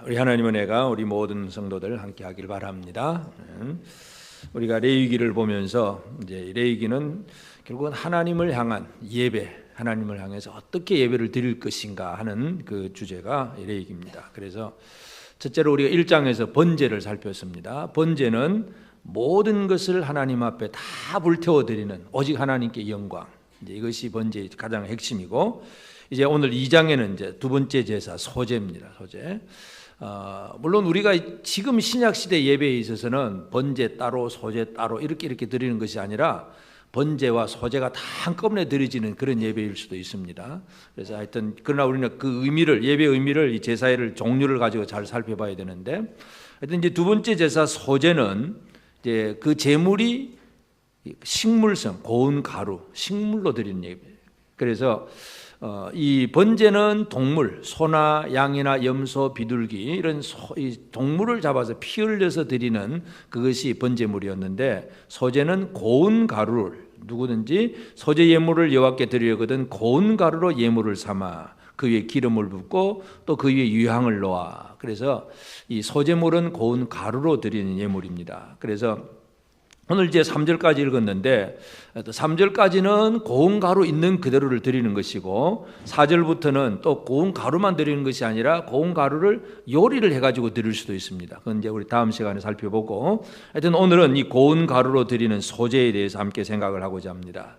우리 하나님 은혜가 우리 모든 성도들 함께 하길 바랍니다. 우리가 레위기를 보면서 이제 레위기는 결국은 하나님을 향한 예배, 하나님을 향해서 어떻게 예배를 드릴 것인가 하는 그 주제가 레위기입니다. 그래서 첫째로 우리가 1장에서 번제를 살폈습니다. 번제는 모든 것을 하나님 앞에 다 불태워 드리는 오직 하나님께 영광. 이제 이것이 번제의 가장 핵심이고, 이제 오늘 2장에는 이제 두 번째 제사 소제입니다. 소제. 물론 우리가 지금 신약 시대 예배에 있어서는 번제 따로 소제 따로 이렇게 드리는 것이 아니라 번제와 소제가 다 한꺼번에 드려지는 그런 예배일 수도 있습니다. 그래서 하여튼 그러나 우리는 그 의미를, 예배 의미를, 이 제사의 종류를 가지고 잘 살펴봐야 되는데, 하여튼 이제 두 번째 제사 소제는 이제 그 제물이 식물성, 고운 가루, 식물로 드리는 예배. 그래서 이 번제는 동물, 소나 양이나 염소, 비둘기 이런 이 동물을 잡아서 피 흘려서 드리는 그것이 번제물이었는데, 소제는 고운 가루를, 누구든지 소제 예물을 여호와께 드리려거든 고운 가루로 예물을 삼아 그 위에 기름을 붓고 또 그 위에 유향을 놓아. 그래서 이 소제물은 고운 가루로 드리는 예물입니다. 그래서 오늘 이제 3절까지 읽었는데, 3절까지는 고운 가루 있는 그대로를 드리는 것이고, 4절부터는 또 고운 가루만 드리는 것이 아니라 고운 가루를 요리를 해가지고 드릴 수도 있습니다. 그건 이제 우리 다음 시간에 살펴보고, 하여튼 오늘은 이 고운 가루로 드리는 소제에 대해서 함께 생각을 하고자 합니다.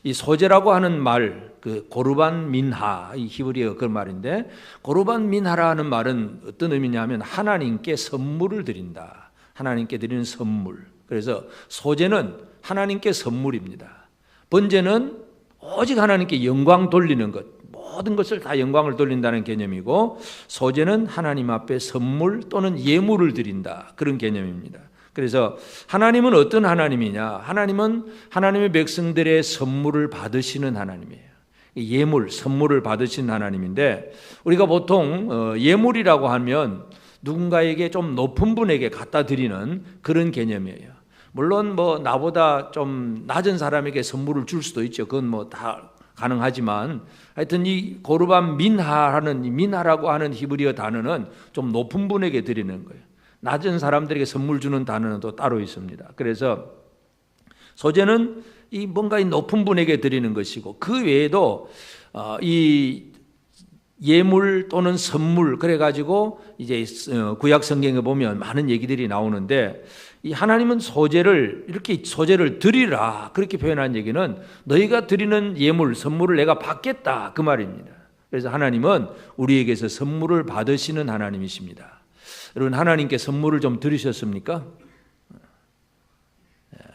이 소제라고 하는 말, 그 고르반 민하, 이 히브리어 그 말인데, 고르반 민하라는 말은 어떤 의미냐면 하나님께 선물을 드린다. 하나님께 드리는 선물. 그래서 소제는 하나님께 선물입니다. 번제는 오직 하나님께 영광 돌리는 것, 모든 것을 다 영광을 돌린다는 개념이고, 소제는 하나님 앞에 선물 또는 예물을 드린다, 그런 개념입니다. 그래서 하나님은 어떤 하나님이냐? 하나님은 하나님의 백성들의 선물을 받으시는 하나님이에요. 예물, 선물을 받으시는 하나님인데, 우리가 보통 예물이라고 하면 누군가에게 좀 높은 분에게 갖다 드리는 그런 개념이에요. 물론 뭐 나보다 좀 낮은 사람에게 선물을 줄 수도 있죠. 그건 뭐 다 가능하지만, 하여튼 이 고르반 민하라는, 이 민하라고 하는 히브리어 단어는 좀 높은 분에게 드리는 거예요. 낮은 사람들에게 선물 주는 단어는 또 따로 있습니다. 그래서 소제는 이 뭔가 이 높은 분에게 드리는 것이고, 그 외에도 이 예물 또는 선물, 그래가지고 이제 구약 성경에 보면 많은 얘기들이 나오는데, 이 하나님은 소제를, 이렇게 소제를 드리라 그렇게 표현한 얘기는 너희가 드리는 예물, 선물을 내가 받겠다, 그 말입니다. 그래서 하나님은 우리에게서 선물을 받으시는 하나님이십니다. 여러분, 하나님께 선물을 좀 드리셨습니까?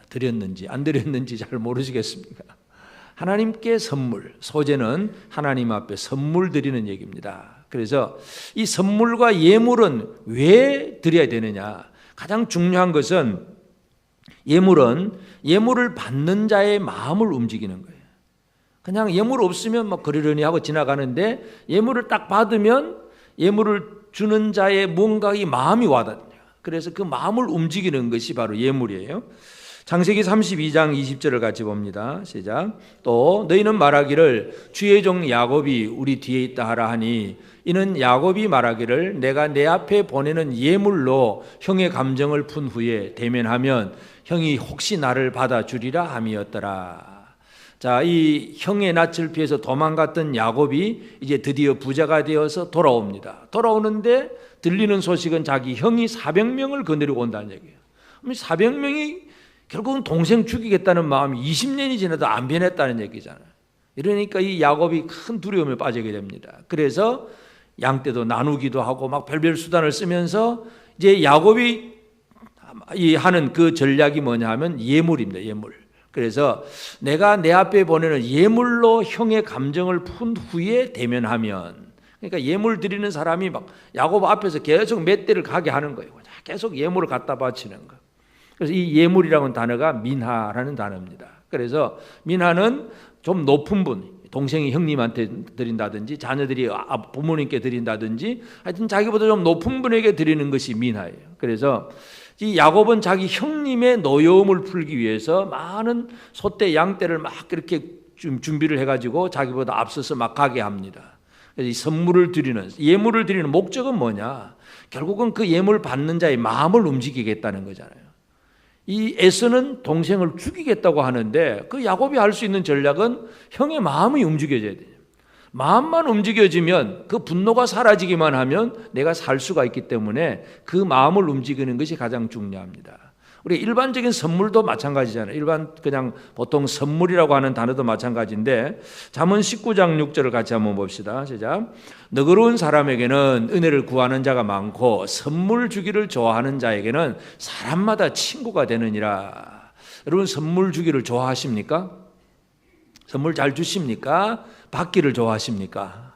드렸는지 안 드렸는지 잘 모르시겠습니까? 하나님께 선물, 소제는 하나님 앞에 선물 드리는 얘기입니다. 그래서 이 선물과 예물은 왜 드려야 되느냐? 가장 중요한 것은 예물을 받는 자의 마음을 움직이는 거예요. 그냥 예물 없으면 막 그러려니 하고 지나가는데, 예물을 딱 받으면 예물을 주는 자의 뭔가 이 마음이 와닿아요. 그래서 그 마음을 움직이는 것이 바로 예물이에요. 창세기 32장 20절을 같이 봅니다. 시작. 또 너희는 말하기를 주의 종 야곱이 우리 뒤에 있다 하라 하니, 이는 야곱이 말하기를 내가 내 앞에 보내는 예물로 형의 감정을 푼 후에 대면하면 형이 혹시 나를 받아주리라 함이었더라. 자, 이 형의 낯을 피해서 도망갔던 야곱이 이제 드디어 부자가 되어서 돌아옵니다. 돌아오는데 들리는 소식은 자기 형이 400명을 거느리고 온다는 얘기예요. 400명이 결국은 동생 죽이겠다는 마음이 20년이 지나도 안 변했다는 얘기잖아요. 이러니까 이 야곱이 큰 두려움에 빠지게 됩니다. 그래서 양떼도 나누기도 하고 막 별별 수단을 쓰면서 이제 야곱이 하는 그 전략이 뭐냐 하면 예물입니다. 예물. 그래서 내가 내 앞에 보내는 예물로 형의 감정을 푼 후에 대면하면, 그러니까 예물 드리는 사람이 막 야곱 앞에서 계속 몇 대를 가게 하는 거예요. 계속 예물을 갖다 바치는 거. 그래서 이 예물이라는 단어가 민하라는 단어입니다. 그래서 민하는 좀 높은 분, 동생이 형님한테 드린다든지 자녀들이 부모님께 드린다든지, 하여튼 자기보다 좀 높은 분에게 드리는 것이 민하예요. 그래서 이 야곱은 자기 형님의 노여움을 풀기 위해서 많은 소떼 양떼를 막 이렇게 좀 준비를 해가지고 자기보다 앞서서 막 가게 합니다. 이 선물을 드리는, 예물을 드리는 목적은 뭐냐? 결국은 그 예물 받는 자의 마음을 움직이겠다는 거잖아요. 이 에서는 동생을 죽이겠다고 하는데 그 야곱이 할 수 있는 전략은 형의 마음이 움직여져야 돼요. 마음만 움직여지면, 그 분노가 사라지기만 하면 내가 살 수가 있기 때문에 그 마음을 움직이는 것이 가장 중요합니다. 우리 일반적인 선물도 마찬가지잖아요. 그냥 보통 선물이라고 하는 단어도 마찬가지인데, 잠언 19장 6절을 같이 한번 봅시다. 시작. 너그러운 사람에게는 은혜를 구하는 자가 많고 선물 주기를 좋아하는 자에게는 사람마다 친구가 되느니라. 여러분, 선물 주기를 좋아하십니까? 선물 잘 주십니까? 받기를 좋아하십니까?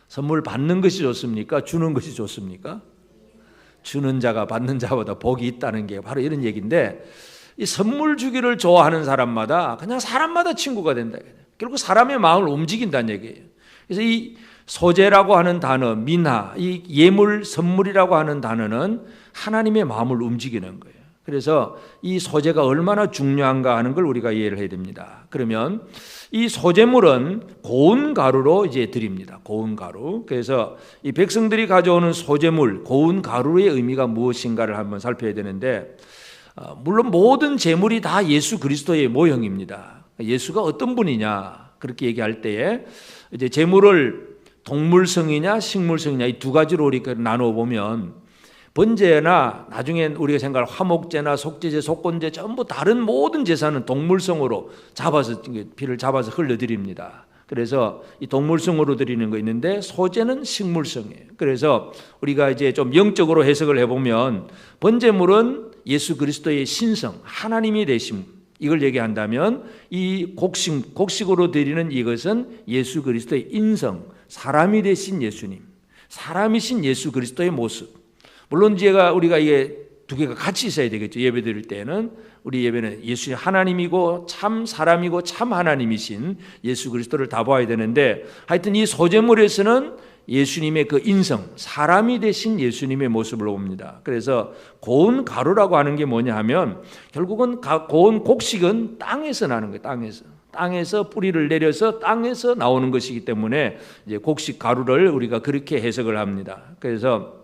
선물 받는 것이 좋습니까? 주는 것이 좋습니까? 주는 자가 받는 자보다 복이 있다는 게 바로 이런 얘기인데, 이 선물 주기를 좋아하는 사람마다 그냥 사람마다 친구가 된다. 결국 사람의 마음을 움직인다는 얘기예요. 그래서 이 소재라고 하는 단어, 민하, 이 예물, 선물이라고 하는 단어는 하나님의 마음을 움직이는 거예요. 그래서 이 소재가 얼마나 중요한가 하는 걸 우리가 이해를 해야 됩니다. 그러면 이 소재물은 고운 가루로 이제 드립니다. 고운 가루. 그래서 이 백성들이 가져오는 소재물, 고운 가루의 의미가 무엇인가를 한번 살펴야 되는데, 물론 모든 제물이 다 예수 그리스도의 모형입니다. 예수가 어떤 분이냐 그렇게 얘기할 때에 이제 제물을 동물성이냐 식물성이냐 이 두 가지로 우리가 나누어 보면, 번제나 나중에 우리가 생각할 화목제나 속죄제, 속건제 전부 다른 모든 제사는 동물성으로 잡아서, 피를 잡아서 흘려드립니다. 그래서 이 동물성으로 드리는 거 있는데, 소제는 식물성이에요. 그래서 우리가 이제 좀 영적으로 해석을 해보면, 번제물은 예수 그리스도의 신성, 하나님이 되심, 이걸 얘기한다면, 이 곡식으로 드리는 이것은 예수 그리스도의 인성, 사람이 되신 예수님, 사람이신 예수 그리스도의 모습. 물론 우리가 이게 두 개가 같이 있어야 되겠죠. 예배 드릴 때는 우리 예배는 예수 하나님이고 참 사람이고 참 하나님이신 예수 그리스도를 다 봐야 되는데, 하여튼 이 소재물에서는 예수님의 그 인성, 사람이 되신 예수님의 모습을 봅니다. 그래서 고운 가루라고 하는 게 뭐냐 하면, 결국은 고운 곡식은 땅에서 나는 거예요. 땅에서 뿌리를 내려서 땅에서 나오는 것이기 때문에 이제 곡식 가루를 우리가 그렇게 해석을 합니다. 그래서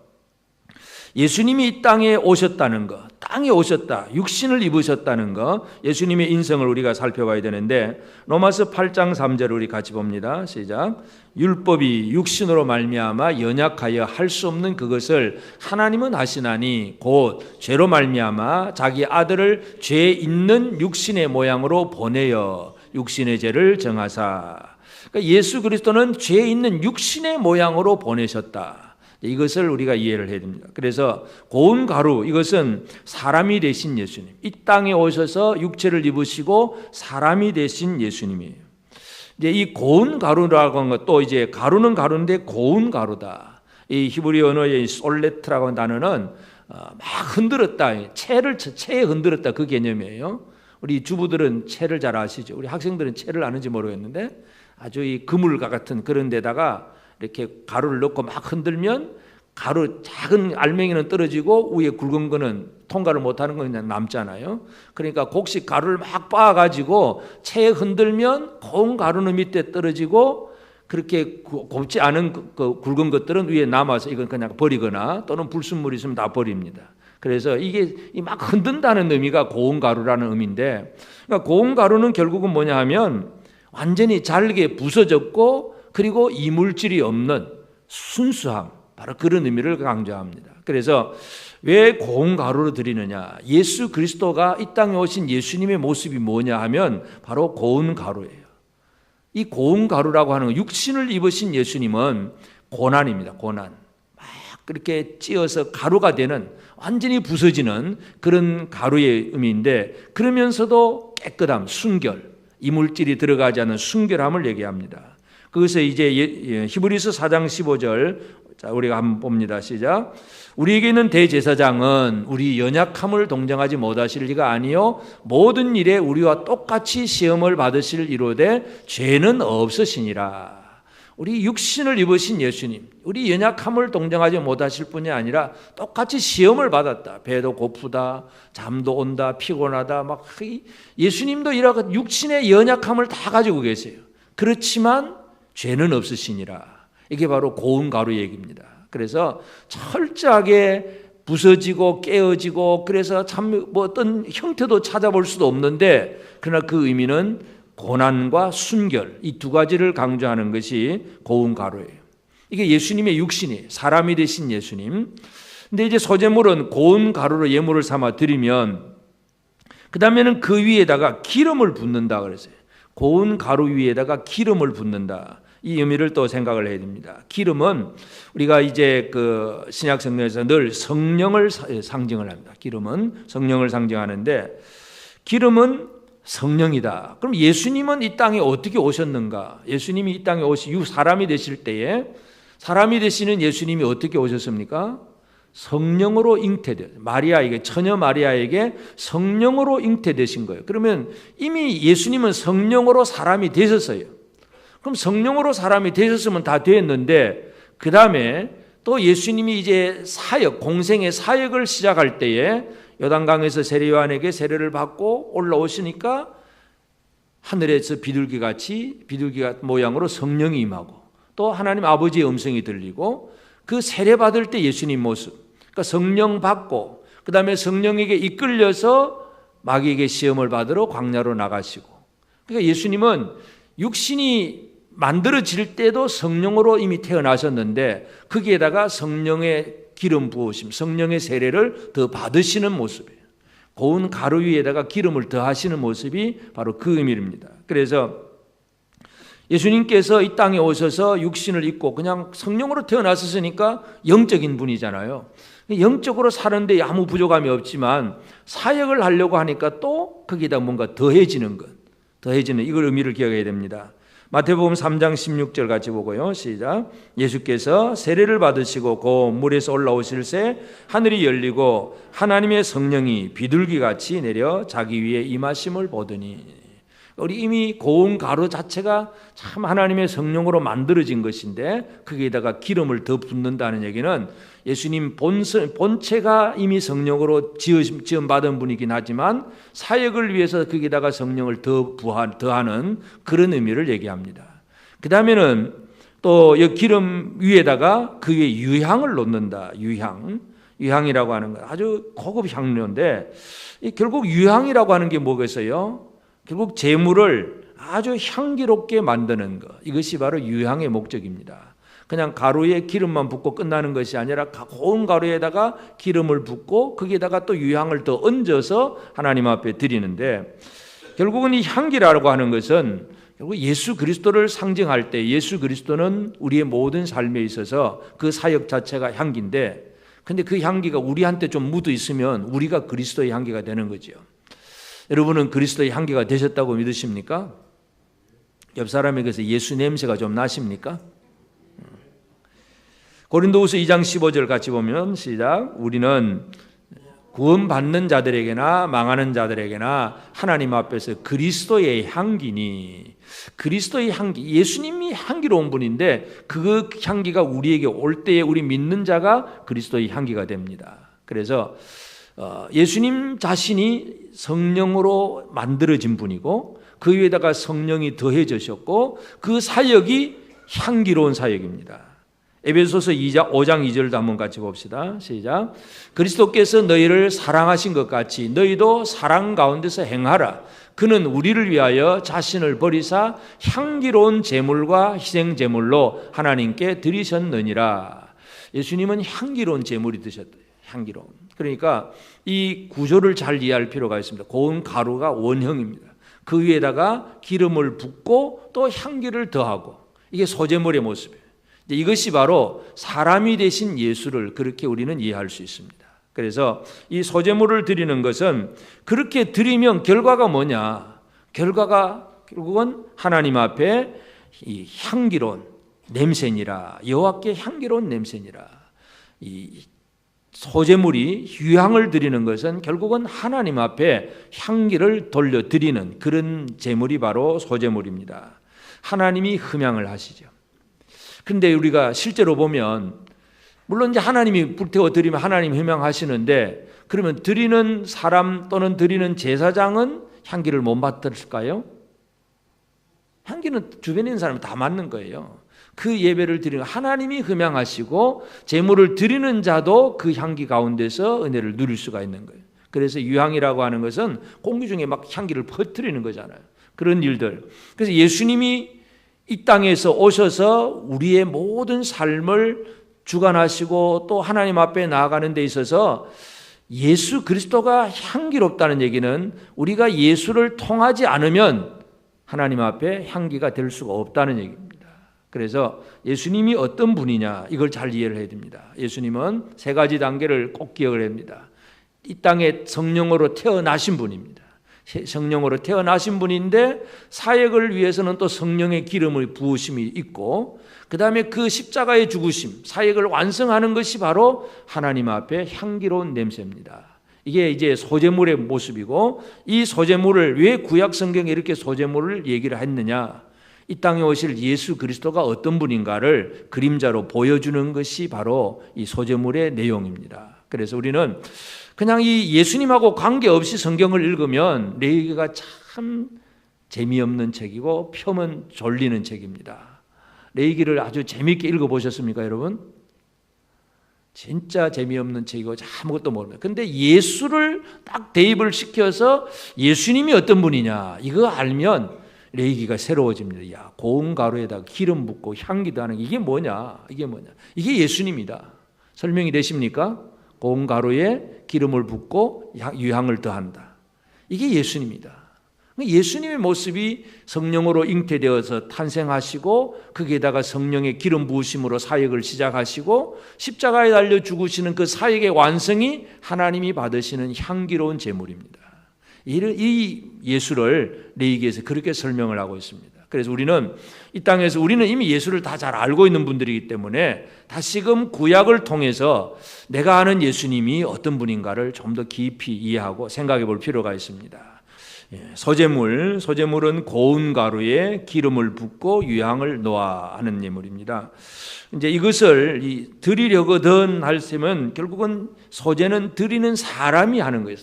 예수님이 이 땅에 오셨다는 것, 땅에 오셨다, 육신을 입으셨다는 것, 예수님의 인성을 우리가 살펴봐야 되는데, 로마서 8장 3절을 우리 같이 봅니다. 시작. 율법이 육신으로 말미암아 연약하여 할 수 없는 그것을 하나님은 하시나니 곧 죄로 말미암아 자기 아들을 죄 있는 육신의 모양으로 보내어 육신의 죄를 정하사. 그러니까 예수 그리스도는 죄 있는 육신의 모양으로 보내셨다. 이것을 우리가 이해를 해야 됩니다. 그래서 고운 가루, 이것은 사람이 되신 예수님, 이 땅에 오셔서 육체를 입으시고 사람이 되신 예수님이에요. 이제 이 고운 가루라고 하는 것도, 이제 가루는 가루인데 고운 가루다. 이 히브리 언어의 솔레트라고 하는 단어는 막 흔들었다, 채에 흔들었다, 그 개념이에요. 우리 주부들은 채를 잘 아시죠? 우리 학생들은 채를 아는지 모르겠는데, 아주 이 그물과 같은 그런 데다가 이렇게 가루를 넣고 막 흔들면 가루 작은 알맹이는 떨어지고 위에 굵은 거는 통과를 못하는 건 그냥 남잖아요. 그러니까 곡식 가루를 막 빻아가지고 채에 흔들면 고운 가루는 밑에 떨어지고, 그렇게 곱지 않은 그 굵은 것들은 위에 남아서 이건 그냥 버리거나 또는 불순물이 있으면 다 버립니다. 그래서 이게 막 흔든다는 의미가 고운 가루라는 의미인데, 그러니까 고운 가루는 결국은 뭐냐 하면 완전히 잘게 부서졌고, 그리고 이물질이 없는 순수함, 바로 그런 의미를 강조합니다. 그래서 왜 고운 가루로 드리느냐, 예수 그리스도가 이 땅에 오신 예수님의 모습이 뭐냐 하면 바로 고운 가루예요. 이 고운 가루라고 하는 육신을 입으신 예수님은 고난입니다. 고난. 막 그렇게 찧어서 가루가 되는, 완전히 부서지는 그런 가루의 의미인데, 그러면서도 깨끗함, 순결, 이물질이 들어가지 않은 순결함을 얘기합니다. 그것을 이제 히브리서 4장 15절, 자, 우리가 한번 봅니다. 시작. 우리에게 있는 대제사장은 우리 연약함을 동정하지 못하실 리가 아니요 모든 일에 우리와 똑같이 시험을 받으실 이로되 죄는 없으시니라. 우리 육신을 입으신 예수님, 우리 연약함을 동정하지 못하실 뿐이 아니라 똑같이 시험을 받았다. 배도 고프다, 잠도 온다, 피곤하다, 막 예수님도 이런 육신의 연약함을 다 가지고 계세요. 그렇지만 죄는 없으시니라. 이게 바로 고운 가루 얘기입니다. 그래서 철저하게 부서지고 깨어지고 그래서 참 뭐 어떤 형태도 찾아볼 수도 없는데, 그러나 그 의미는 고난과 순결, 이 두 가지를 강조하는 것이 고운 가루예요. 이게 예수님의 육신이, 사람이 되신 예수님. 근데 이제 소제물은 고운 가루로 예물을 삼아 드리면 그 다음에는 그 위에다가 기름을 붓는다 그랬어요. 고운 가루 위에다가 기름을 붓는다. 이 의미를 또 생각을 해야 됩니다. 기름은 우리가 이제 그 신약 성경에서 늘 성령을 상징을 합니다. 기름은 성령을 상징하는데, 기름은 성령이다. 그럼 예수님은 이 땅에 어떻게 오셨는가? 예수님이 이 땅에 사람이 되실 때에, 사람이 되시는 예수님이 어떻게 오셨습니까? 성령으로 잉태되, 마리아에게, 처녀 마리아에게 성령으로 잉태되신 거예요. 그러면 이미 예수님은 성령으로 사람이 되셨어요. 그럼 성령으로 사람이 되셨으면 다 됐는데, 그 다음에 또 예수님이 이제 사역, 공생의 사역을 시작할 때에 요단강에서 세례 요한에게 세례를 받고 올라오시니까 하늘에서 비둘기 모양으로 성령이 임하고, 또 하나님 아버지의 음성이 들리고, 그 세례 받을 때 예수님 모습, 그러니까 성령 받고 그 다음에 성령에게 이끌려서 마귀에게 시험을 받으러 광야로 나가시고, 그러니까 예수님은 육신이 만들어질 때도 성령으로 이미 태어나셨는데, 거기에다가 성령의 기름 부으심, 성령의 세례를 더 받으시는 모습이에요. 고운 가루 위에다가 기름을 더하시는 모습이 바로 그 의미입니다. 그래서 예수님께서 이 땅에 오셔서 육신을 입고 그냥 성령으로 태어나셨으니까 영적인 분이잖아요. 영적으로 사는데 아무 부족함이 없지만 사역을 하려고 하니까 또 거기다 뭔가 더해지는 것, 이걸 의미를 기억해야 됩니다. 마태복음 3장 16절 같이 보고요. 시작. 예수께서 세례를 받으시고 그 물에서 올라오실새 하늘이 열리고 하나님의 성령이 비둘기같이 내려 자기 위에 임하심을 보더니, 우리 이미 고운 가루 자체가 참 하나님의 성령으로 만들어진 것인데 거기에다가 기름을 더 붓는다는 얘기는 예수님 본체가 이미 성령으로 지음받은 분이긴 하지만 사역을 위해서 거기에다가 성령을 더하는 그런 의미를 얘기합니다. 그 다음에는 또 이 기름 위에다가 그 위에 유향을 놓는다. 유향이라고 하는 건 아주 고급 향료인데, 결국 유향이라고 하는 게 뭐겠어요? 결국 제물을 아주 향기롭게 만드는 것, 이것이 바로 유향의 목적입니다. 그냥 가루에 기름만 붓고 끝나는 것이 아니라 고운 가루에다가 기름을 붓고 거기에다가 또 유향을 더 얹어서 하나님 앞에 드리는데, 결국은 이 향기라고 하는 것은 결국 예수 그리스도를 상징할 때, 예수 그리스도는 우리의 모든 삶에 있어서 그 사역 자체가 향기인데, 근데 그 향기가 우리한테 좀 묻어 있으면 우리가 그리스도의 향기가 되는 거죠. 여러분은 그리스도의 향기가 되셨다고 믿으십니까? 옆 사람에게서 예수 냄새가 좀 나십니까? 고린도후서 2장 15절 같이 보면 시작. 우리는 구원받는 자들에게나 망하는 자들에게나 하나님 앞에서 그리스도의 향기니, 그리스도의 향기, 예수님이 향기로운 분인데 그 향기가 우리에게 올 때에 우리 믿는 자가 그리스도의 향기가 됩니다. 그래서 예수님 자신이 성령으로 만들어진 분이고 그 위에다가 성령이 더해지셨고 그 사역이 향기로운 사역입니다. 에베소서 5장 2절도 한번 같이 봅시다. 시작. 그리스도께서 너희를 사랑하신 것 같이 너희도 사랑 가운데서 행하라. 그는 우리를 위하여 자신을 버리사 향기로운 제물과 희생 제물로 하나님께 드리셨느니라. 예수님은 향기로운 제물이 되셨대요. 향기로운. 그러니까 이 구조를 잘 이해할 필요가 있습니다. 고운 가루가 원형입니다. 그 위에다가 기름을 붓고 또 향기를 더하고, 이게 소제물의 모습이에요. 이것이 바로 사람이 되신 예수를 그렇게 우리는 이해할 수 있습니다. 그래서 이 소제물을 드리는 것은 그렇게 드리면 결과가 뭐냐? 결과가 결국은 하나님 앞에 이 향기로운 냄새니라. 여호와께 향기로운 냄새니라. 이 소제물이 유향을 드리는 것은 결국은 하나님 앞에 향기를 돌려드리는 그런 제물이 바로 소제물입니다. 하나님이 흠향을 하시죠. 근데 우리가 실제로 보면 물론 이제 하나님이 불태워 드리면 하나님 흠향하시는데, 그러면 드리는 사람 또는 드리는 제사장은 향기를 못 맡을까요? 향기는 주변에 있는 사람이 다 맡는 거예요. 그 예배를 드리는 하나님이 흠양하시고 제물을 드리는 자도 그 향기 가운데서 은혜를 누릴 수가 있는 거예요. 그래서 유향이라고 하는 것은 공기 중에 막 향기를 퍼뜨리는 거잖아요. 그런 일들. 그래서 예수님이 이 땅에서 오셔서 우리의 모든 삶을 주관하시고 또 하나님 앞에 나아가는 데 있어서 예수 그리스도가 향기롭다는 얘기는 우리가 예수를 통하지 않으면 하나님 앞에 향기가 될 수가 없다는 얘기입니다. 그래서 예수님이 어떤 분이냐 이걸 잘 이해를 해야 됩니다. 예수님은 세 가지 단계를 꼭 기억을 합니다. 이 땅에 성령으로 태어나신 분입니다. 성령으로 태어나신 분인데 사역을 위해서는 또 성령의 기름을 부으심이 있고 그 다음에 그 십자가의 죽으심, 사역을 완성하는 것이 바로 하나님 앞에 향기로운 냄새입니다. 이게 이제 소제물의 모습이고 이 소제물을 왜 구약 성경에 이렇게 소제물을 얘기를 했느냐? 이 땅에 오실 예수 그리스도가 어떤 분인가를 그림자로 보여주는 것이 바로 이 소제물의 내용입니다. 그래서 우리는 그냥 이 예수님하고 관계없이 성경을 읽으면 레위기가 참 재미없는 책이고 펴면 졸리는 책입니다. 레위기를 아주 재미있게 읽어보셨습니까, 여러분? 진짜 재미없는 책이고 아무것도 모릅니다. 근데 예수를 딱 대입을 시켜서 예수님이 어떤 분이냐 이거 알면 레위기가 새로워집니다. 야, 고운 가루에다가 기름 붓고 향기도 하는 이게 뭐냐? 이게 예수님이다. 설명이 되십니까? 고운 가루에 기름을 붓고 유향을 더한다. 이게 예수님이다. 예수님의 모습이 성령으로 잉태되어서 탄생하시고 거기에다가 성령의 기름 부으심으로 사역을 시작하시고 십자가에 달려 죽으시는 그 사역의 완성이 하나님이 받으시는 향기로운 제물입니다. 이 예수를 레위기에서 그렇게 설명을 하고 있습니다. 그래서 우리는 이 땅에서 우리는 이미 예수를 다 잘 알고 있는 분들이기 때문에 다시금 구약을 통해서 내가 아는 예수님이 어떤 분인가를 좀 더 깊이 이해하고 생각해 볼 필요가 있습니다. 소제물은 고운 가루에 기름을 붓고 유향을 놓아 하는 예물입니다. 이제 이것을 드리려거든 할때면 결국은 소제는 드리는 사람이 하는 거예요.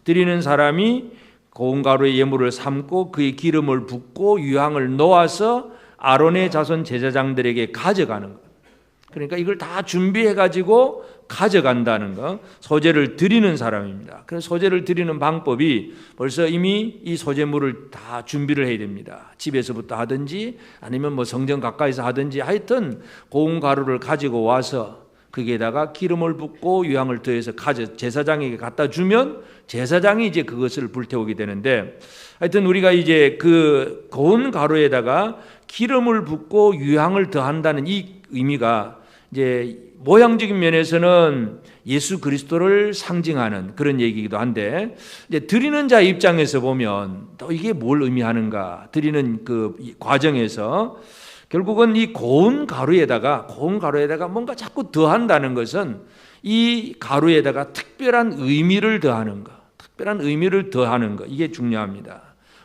드리는 사람이 고운 가루의 예물을 삶고 그의 기름을 붓고 유향을 놓아서 아론의 자손 제사장들에게 가져가는 것. 그러니까 이걸 다 준비해 가지고 가져간다는 거. 소제를 드리는 사람입니다. 그래서 소제를 드리는 방법이 벌써 이미 이 소제물을 다 준비를 해야 됩니다. 집에서부터 하든지 아니면 뭐 성전 가까이서 하든지 하여튼 고운 가루를 가지고 와서 거기에다가 기름을 붓고 유향을 더해서 제사장에게 갖다 주면 제사장이 이제 그것을 불태우게 되는데 하여튼 우리가 이제 그 고운 가루에다가 기름을 붓고 유향을 더한다는 이 의미가 이제 모양적인 면에서는 예수 그리스도를 상징하는 그런 얘기이기도 한데 이제 드리는 자 입장에서 보면 또 이게 뭘 의미하는가 드리는 그 과정에서 결국은 이 고운 가루에다가 뭔가 자꾸 더한다는 것은 이 가루에다가 특별한 의미를 더하는 것, 이게 중요합니다.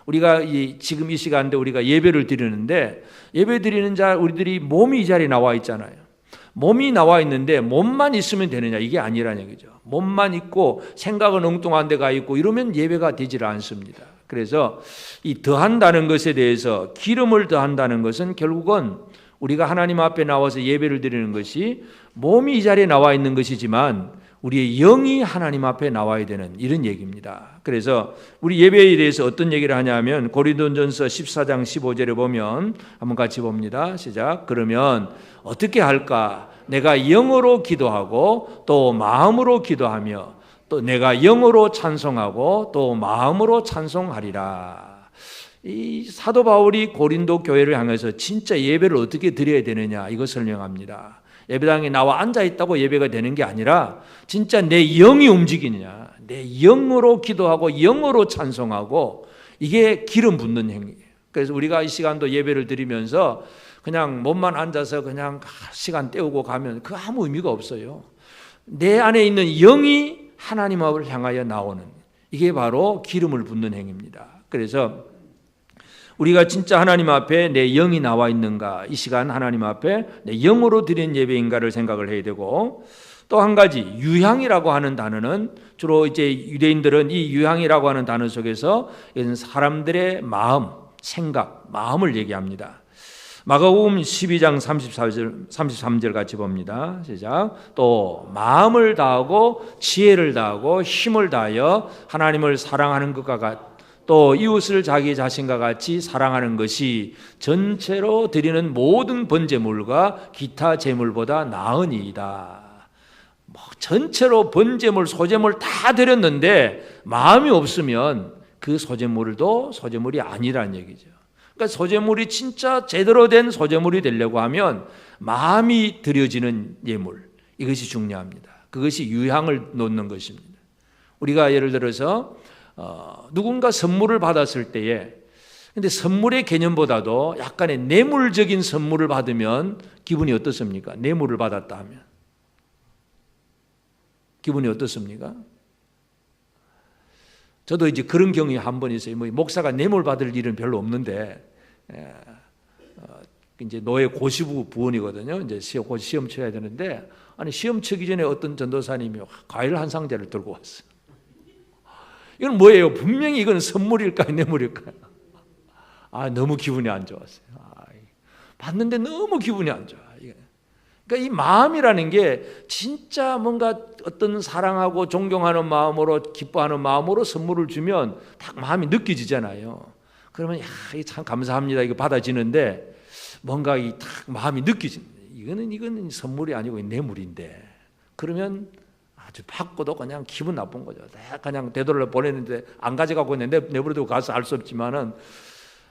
우리가 지금 이 시간대 우리가 예배를 드리는데 예배 드리는 자 우리들이 몸이 이 자리에 나와 있잖아요. 몸이 나와 있는데 몸만 있으면 되느냐 이게 아니라는 얘기죠. 몸만 있고 생각은 엉뚱한 데가 있고 이러면 예배가 되질 않습니다. 그래서 이 더한다는 것에 대해서 기름을 더한다는 것은 결국은 우리가 하나님 앞에 나와서 예배를 드리는 것이 몸이 이 자리에 나와 있는 것이지만 우리의 영이 하나님 앞에 나와야 되는 이런 얘기입니다. 그래서 우리 예배에 대해서 어떤 얘기를 하냐면 고린도전서 14장 15절에 보면 한번 같이 봅니다. 시작. 그러면 어떻게 할까? 내가 영어로 기도하고 또 마음으로 기도하며 또 내가 영어로 찬송하고 또 마음으로 찬송하리라. 이 사도 바울이 고린도 교회를 향해서 진짜 예배를 어떻게 드려야 되느냐 이거 설명합니다. 예배당에 나와 앉아있다고 예배가 되는 게 아니라 진짜 내 영이 움직이느냐, 내 영으로 기도하고 영으로 찬송하고 이게 기름 붓는 행위예요. 그래서 우리가 이 시간도 예배를 드리면서 그냥 몸만 앉아서 그냥 시간 때우고 가면 그 아무 의미가 없어요. 내 안에 있는 영이 하나님을 향하여 나오는 이게 바로 기름을 붓는 행위입니다. 그래서 우리가 진짜 하나님 앞에 내 영이 나와 있는가, 이 시간 하나님 앞에 내 영으로 드린 예배인가를 생각을 해야 되고, 또 한 가지 유향이라고 하는 단어는 주로 이제 유대인들은 이 유향이라고 하는 단어 속에서 사람들의 마음, 생각, 마음을 얘기합니다. 마가복음 12장 33절 같이 봅니다. 시작. 또 마음을 다하고 지혜를 다하고 힘을 다하여 하나님을 사랑하는 것과 또 이웃을 자기 자신과 같이 사랑하는 것이 전체로 드리는 모든 번제물과 기타 제물보다 나으니이다. 전체로 번제물, 소제물 다 드렸는데 마음이 없으면 그 소제물도 소제물이 아니라는 얘기죠. 그러니까 소제물이 진짜 제대로 된 소제물이 되려고 하면 마음이 드려지는 예물, 이것이 중요합니다. 그것이 유향을 놓는 것입니다. 우리가 예를 들어서 누군가 선물을 받았을 때에, 근데 선물의 개념보다도 약간의 뇌물적인 선물을 받으면 기분이 어떻습니까? 뇌물을 받았다 하면 기분이 어떻습니까? 저도 이제 그런 경험이 한 번 있어요. 목사가 뇌물 받을 일은 별로 없는데, 이제 노예 고시부 부원이거든요. 이제 시험 쳐야 되는데, 아니 시험 치기 전에 어떤 전도사님이 과일 한 상자를 들고 왔어요. 이건 뭐예요? 분명히 이건 선물일까요? 뇌물일까요? 너무 기분이 안 좋았어요. 봤는데 너무 기분이 안 좋아. 그러니까 이 마음이라는 게 진짜 뭔가 어떤 사랑하고 존경하는 마음으로, 기뻐하는 마음으로 선물을 주면 딱 마음이 느껴지잖아요. 그러면 참 감사합니다, 이거 받아지는데 뭔가 이 딱 마음이 느껴진다. 이거는 선물이 아니고 뇌물인데, 그러면 아주 받고도 그냥 기분 나쁜 거죠. 그냥 되돌려 보냈는데 안 가져가고 내버려두고 가서 알 수 없지만은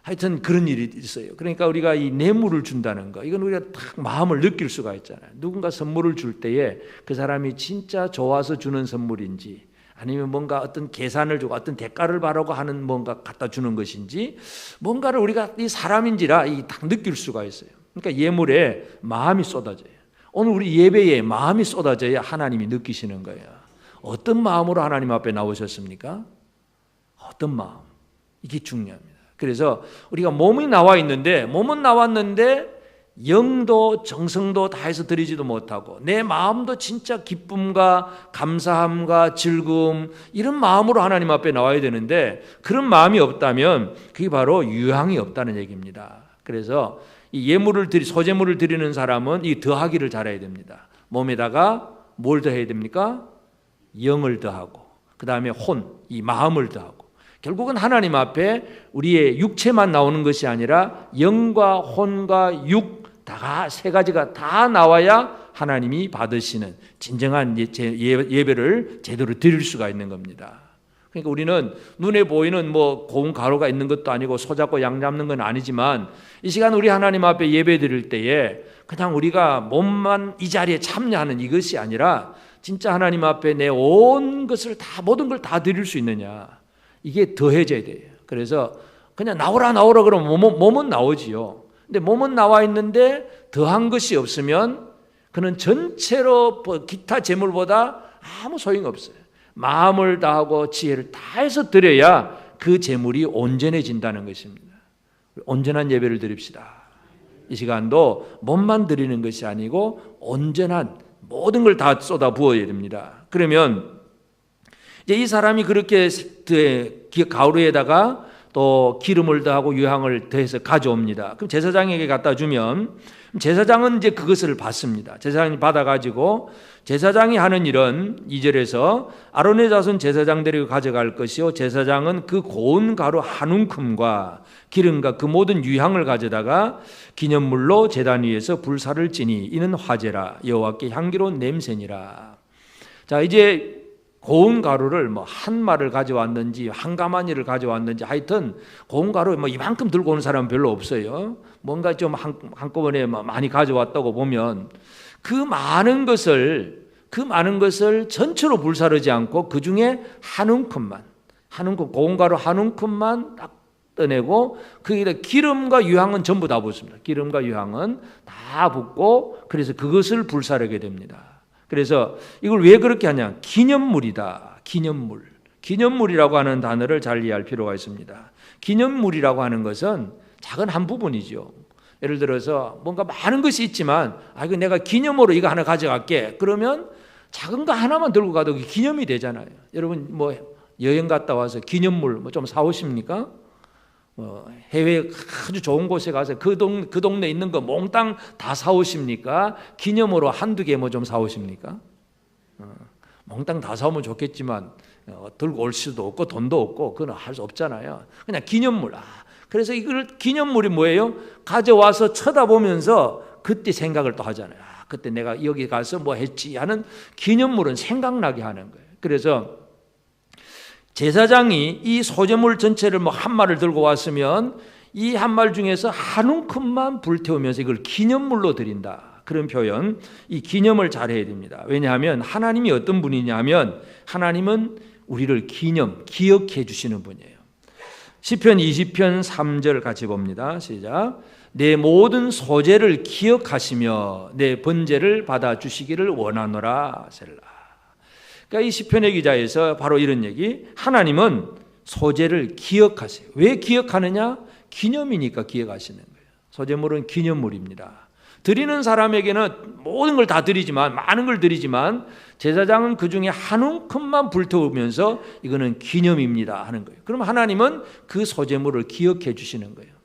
하여튼 그런 일이 있어요. 그러니까 우리가 이 뇌물을 준다는 거, 이건 우리가 딱 마음을 느낄 수가 있잖아요. 누군가 선물을 줄 때에 그 사람이 진짜 좋아서 주는 선물인지, 아니면 뭔가 어떤 계산을 주고 어떤 대가를 바라고 하는 뭔가 갖다 주는 것인지, 뭔가를 우리가 이 사람인지라 딱 느낄 수가 있어요. 그러니까 예물에 마음이 쏟아져요. 오늘 우리 예배에 마음이 쏟아져야 하나님이 느끼시는 거예요. 어떤 마음으로 하나님 앞에 나오셨습니까? 어떤 마음? 이게 중요합니다. 그래서 우리가 몸이 나와 있는데, 몸은 나왔는데 영도 정성도 다해서 드리지도 못하고, 내 마음도 진짜 기쁨과 감사함과 즐거움, 이런 마음으로 하나님 앞에 나와야 되는데, 그런 마음이 없다면 그게 바로 유향이 없다는 얘기입니다. 그래서 이 소제물을 드리는 사람은 이 더하기를 잘해야 됩니다. 몸에다가 뭘 더해야 됩니까? 영을 더하고, 그 다음에 이 마음을 더하고, 결국은 하나님 앞에 우리의 육체만 나오는 것이 아니라 영과 혼과 육, 다 세 가지가 다 나와야 하나님이 받으시는 진정한 예배를 제대로 드릴 수가 있는 겁니다. 그러니까 우리는 눈에 보이는 고운 가루가 있는 것도 아니고 소 잡고 양 잡는 건 아니지만, 이 시간 우리 하나님 앞에 예배 드릴 때에 그냥 우리가 몸만 이 자리에 참여하는 이것이 아니라 진짜 하나님 앞에 내 온 것을 다, 모든 걸 다 드릴 수 있느냐, 이게 더해져야 돼요. 그래서 그냥 나오라 그러면 몸은 나오지요. 근데 몸은 나와 있는데 더한 것이 없으면 그는 전체로 기타 제물보다 아무 소용이 없어요. 마음을 다하고 지혜를 다해서 드려야 그 제물이 온전해진다는 것입니다. 온전한 예배를 드립시다. 이 시간도 몸만 드리는 것이 아니고 온전한 모든 걸 다 쏟아 부어야 됩니다. 그러면 이제 이 사람이 그렇게 가루에다가 또 기름을 더하고 유향을 더해서 가져옵니다. 그럼 제사장에게 갖다 주면 제사장은 이제 그것을 받습니다. 제사장이 받아가지고 제사장이 하는 일은 2절에서 아론의 자손 제사장들이 가져갈 것이요, 제사장은 그 고운 가루 한 움큼과 기름과 그 모든 유향을 가져다가 기념물로 제단 위에서 불사를 지니 이는 화제라, 여호와께 향기로운 냄새니라. 자, 이제 고운 가루를 한 말을 가져왔는지 한 가마니를 가져왔는지, 하여튼 고운 가루 이만큼 들고 오는 사람은 별로 없어요. 뭔가 좀 한꺼번에 많이 가져왔다고 보면 그 많은 것을 전체로 불사르지 않고 그 중에 한 움큼만, 고운 가루 한 움큼만 딱 떠내고, 거기다 기름과 유향은 전부 다 붓습니다. 기름과 유향은 다 붓고, 그래서 그것을 불사르게 됩니다. 그래서 이걸 왜 그렇게 하냐? 기념물이다. 기념물이라고 하는 단어를 잘 이해할 필요가 있습니다. 기념물이라고 하는 것은 작은 한 부분이죠. 예를 들어서 뭔가 많은 것이 있지만, 이거 내가 기념으로 이거 하나 가져갈게. 그러면 작은 거 하나만 들고 가도 기념이 되잖아요. 여러분 여행 갔다 와서 기념물 좀 사오십니까? 해외 아주 좋은 곳에 가서 그 동네에 있는 거 몽땅 다 사오십니까? 기념으로 한두 개 뭐 좀 사오십니까? 몽땅 다 사오면 좋겠지만 들고 올 수도 없고 돈도 없고 그건 할 수 없잖아요. 그냥 기념물. 그래서 이걸 기념물이 뭐예요? 가져와서 쳐다보면서 그때 생각을 또 하잖아요. 그때 내가 여기 가서 뭐 했지 하는 기념물은 생각나게 하는 거예요. 그래서 제사장이 이 소재물 전체를 뭐 한 말을 들고 왔으면 이 한 말 중에서 한 움큼만 불태우면서 이걸 기념물로 드린다. 그런 표현, 이 기념을 잘해야 됩니다. 왜냐하면 하나님이 어떤 분이냐면 하나님은 우리를 기억해 주시는 분이에요. 시편 20편 3절 같이 봅니다. 시작. 내 모든 소재를 기억하시며 내 번제를 받아주시기를 원하노라. 셀라. 그러니까 이 시편의 기자에서 바로 이런 얘기, 하나님은 소재를 기억하세요. 왜 기억하느냐? 기념이니까 기억하시는 거예요. 소재물은 기념물입니다. 드리는 사람에게는 모든 걸 다 드리지만, 많은 걸 드리지만 제사장은 그 중에 한 움큼만 불태우면서 이거는 기념입니다 하는 거예요. 그럼 하나님은 그 소재물을 기억해 주시는 거예요.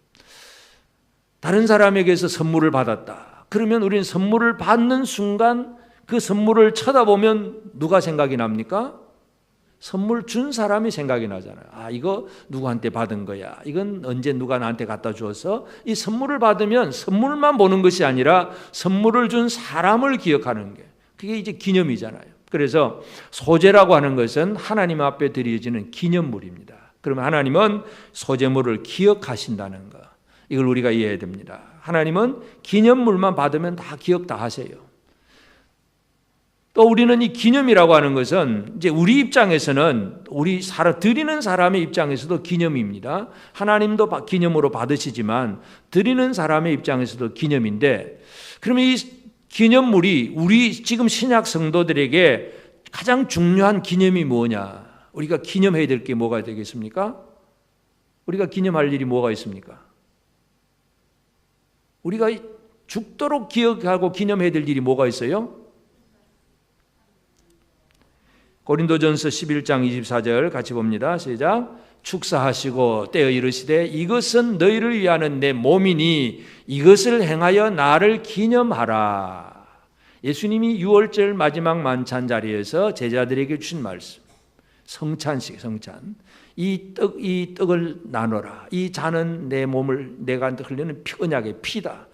다른 사람에게서 선물을 받았다. 그러면 우리는 선물을 받는 순간 그 선물을 쳐다보면 누가 생각이 납니까? 선물 준 사람이 생각이 나잖아요. 이거 누구한테 받은 거야. 이건 언제 누가 나한테 갖다 주어서. 이 선물을 받으면 선물만 보는 것이 아니라 선물을 준 사람을 기억하는 게, 그게 이제 기념이잖아요. 그래서 소재라고 하는 것은 하나님 앞에 드려지는 기념물입니다. 그러면 하나님은 소재물을 기억하신다는 거, 이걸 우리가 이해해야 됩니다. 하나님은 기념물만 받으면 다 기억 다 하세요. 또 우리는 이 기념이라고 하는 것은 이제 우리 입장에서는, 우리 드리는 사람의 입장에서도 기념입니다. 하나님도 기념으로 받으시지만 드리는 사람의 입장에서도 기념인데, 그러면 이 기념물이 우리 지금 신약 성도들에게 가장 중요한 기념이 뭐냐? 우리가 기념해야 될 게 뭐가 되겠습니까? 우리가 기념할 일이 뭐가 있습니까? 우리가 죽도록 기억하고 기념해야 될 일이 뭐가 있어요? 고린도전서 11장 24절 같이 봅니다. 시작. 축사하시고 떼어 이르시되 이것은 너희를 위하는 내 몸이니 이것을 행하여 나를 기념하라. 예수님이 6월절 마지막 만찬 자리에서 제자들에게 주신 말씀, 성찬식, 성찬. 이 떡을 나눠라. 이 잔은 내 몸을, 내가 흘리는 언약의 피다.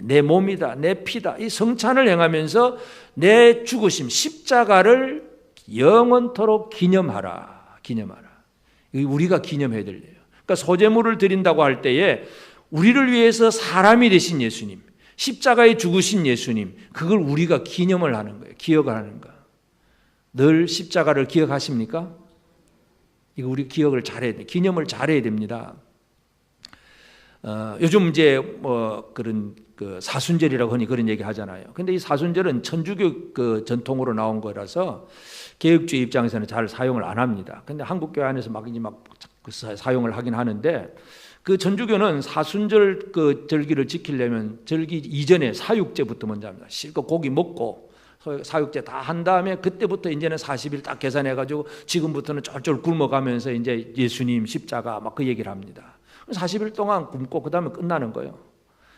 내 몸이다. 내 피다. 이 성찬을 행하면서 내 죽으심, 십자가를 영원토록 기념하라. 기념하라. 우리가 기념해야 될 일이에요. 그러니까 소재물을 드린다고 할 때에 우리를 위해서 사람이 되신 예수님, 십자가에 죽으신 예수님, 그걸 우리가 기념을 하는 거예요. 기억을 하는 거. 늘 십자가를 기억하십니까? 이거 우리 기억을 잘해야 돼. 기념을 잘해야 됩니다. 요즘 이제 그런 사순절이라고 하니 그런 얘기 하잖아요. 근데 이 사순절은 천주교 전통으로 나온 거라서 개혁주의 입장에서는 잘 사용을 안 합니다. 근데 한국 교회 안에서 막 사용을 하긴 하는데, 그 천주교는 사순절 절기를 지키려면 절기 이전에 사육제부터 먼저 합니다. 실컷 고기 먹고 사육제 다 한 다음에 그때부터 이제는 40일 딱 계산해가지고 지금부터는 쫄쫄 굶어가면서 이제 예수님 십자가 막 그 얘기를 합니다. 40일 동안 굶고 그 다음에 끝나는 거예요.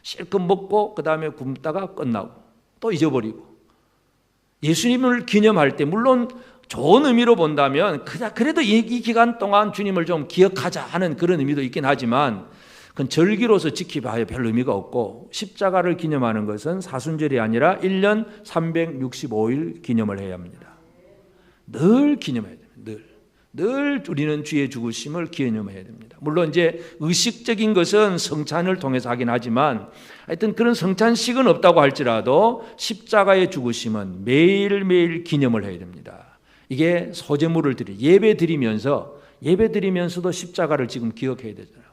실컷 먹고 그 다음에 굶다가 끝나고 또 잊어버리고. 예수님을 기념할 때 물론 좋은 의미로 본다면 그래도 이 기간 동안 주님을 좀 기억하자 하는 그런 의미도 있긴 하지만, 그건 절기로서 지키봐야 별 의미가 없고, 십자가를 기념하는 것은 사순절이 아니라 1년 365일 기념을 해야 합니다. 늘 기념해야 됩니다. 늘 우리는 주의 죽으심을 기념해야 됩니다. 물론 이제 의식적인 것은 성찬을 통해서 하긴 하지만, 하여튼 그런 성찬식은 없다고 할지라도 십자가의 죽으심은 매일매일 기념을 해야 됩니다. 이게 소재물을 예배 드리면서도 십자가를 지금 기억해야 되잖아요.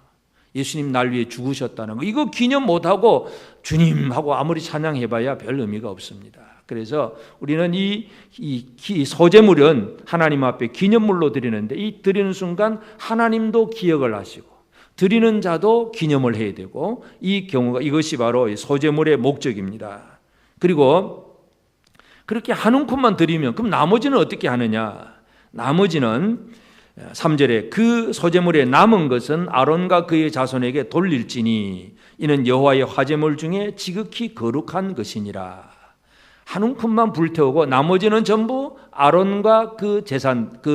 예수님 날 위해 죽으셨다는 거, 이거 기념 못하고 주님하고 아무리 찬양해봐야 별 의미가 없습니다. 그래서 우리는 이 소재물은 하나님 앞에 기념물로 드리는데, 이 드리는 순간 하나님도 기억을 하시고 드리는 자도 기념을 해야 되고, 이것이 바로 소재물의 목적입니다. 그리고 그렇게 한 움큼만 드리면 그럼 나머지는 어떻게 하느냐? 나머지는 3절에 그 소제물에 남은 것은 아론과 그의 자손에게 돌릴지니 이는 여호와의 화제물 중에 지극히 거룩한 것이니라. 한 움큼만 불태우고 나머지는 전부 아론과 그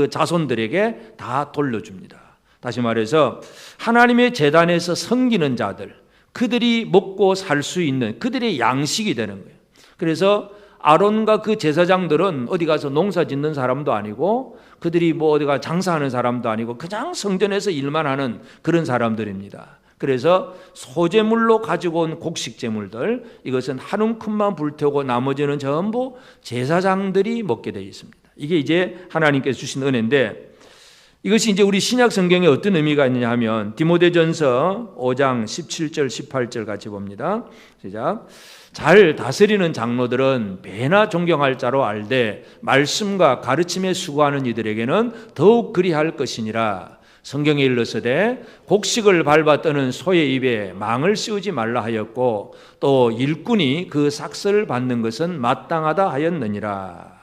자손들에게 다 돌려줍니다. 다시 말해서 하나님의 제단에서 섬기는 자들, 그들이 먹고 살 수 있는 그들의 양식이 되는 거예요. 그래서 아론과 그 제사장들은 어디 가서 농사 짓는 사람도 아니고 그들이 뭐 어디가 장사하는 사람도 아니고 그냥 성전에서 일만 하는 그런 사람들입니다. 그래서 소제물로 가지고 온 곡식제물들, 이것은 한 움큼만 불태우고 나머지는 전부 제사장들이 먹게 되어 있습니다. 이게 이제 하나님께서 주신 은혜인데, 이것이 이제 우리 신약 성경에 어떤 의미가 있느냐 하면 디모데전서 5장 17절 18절 같이 봅니다. 시작. 잘 다스리는 장로들은 배나 존경할 자로 알되 말씀과 가르침에 수고하는 이들에게는 더욱 그리할 것이니라. 성경에 일러서되 곡식을 밟아 떠는 소의 입에 망을 씌우지 말라 하였고 또 일꾼이 그 삭슬을 받는 것은 마땅하다 하였느니라.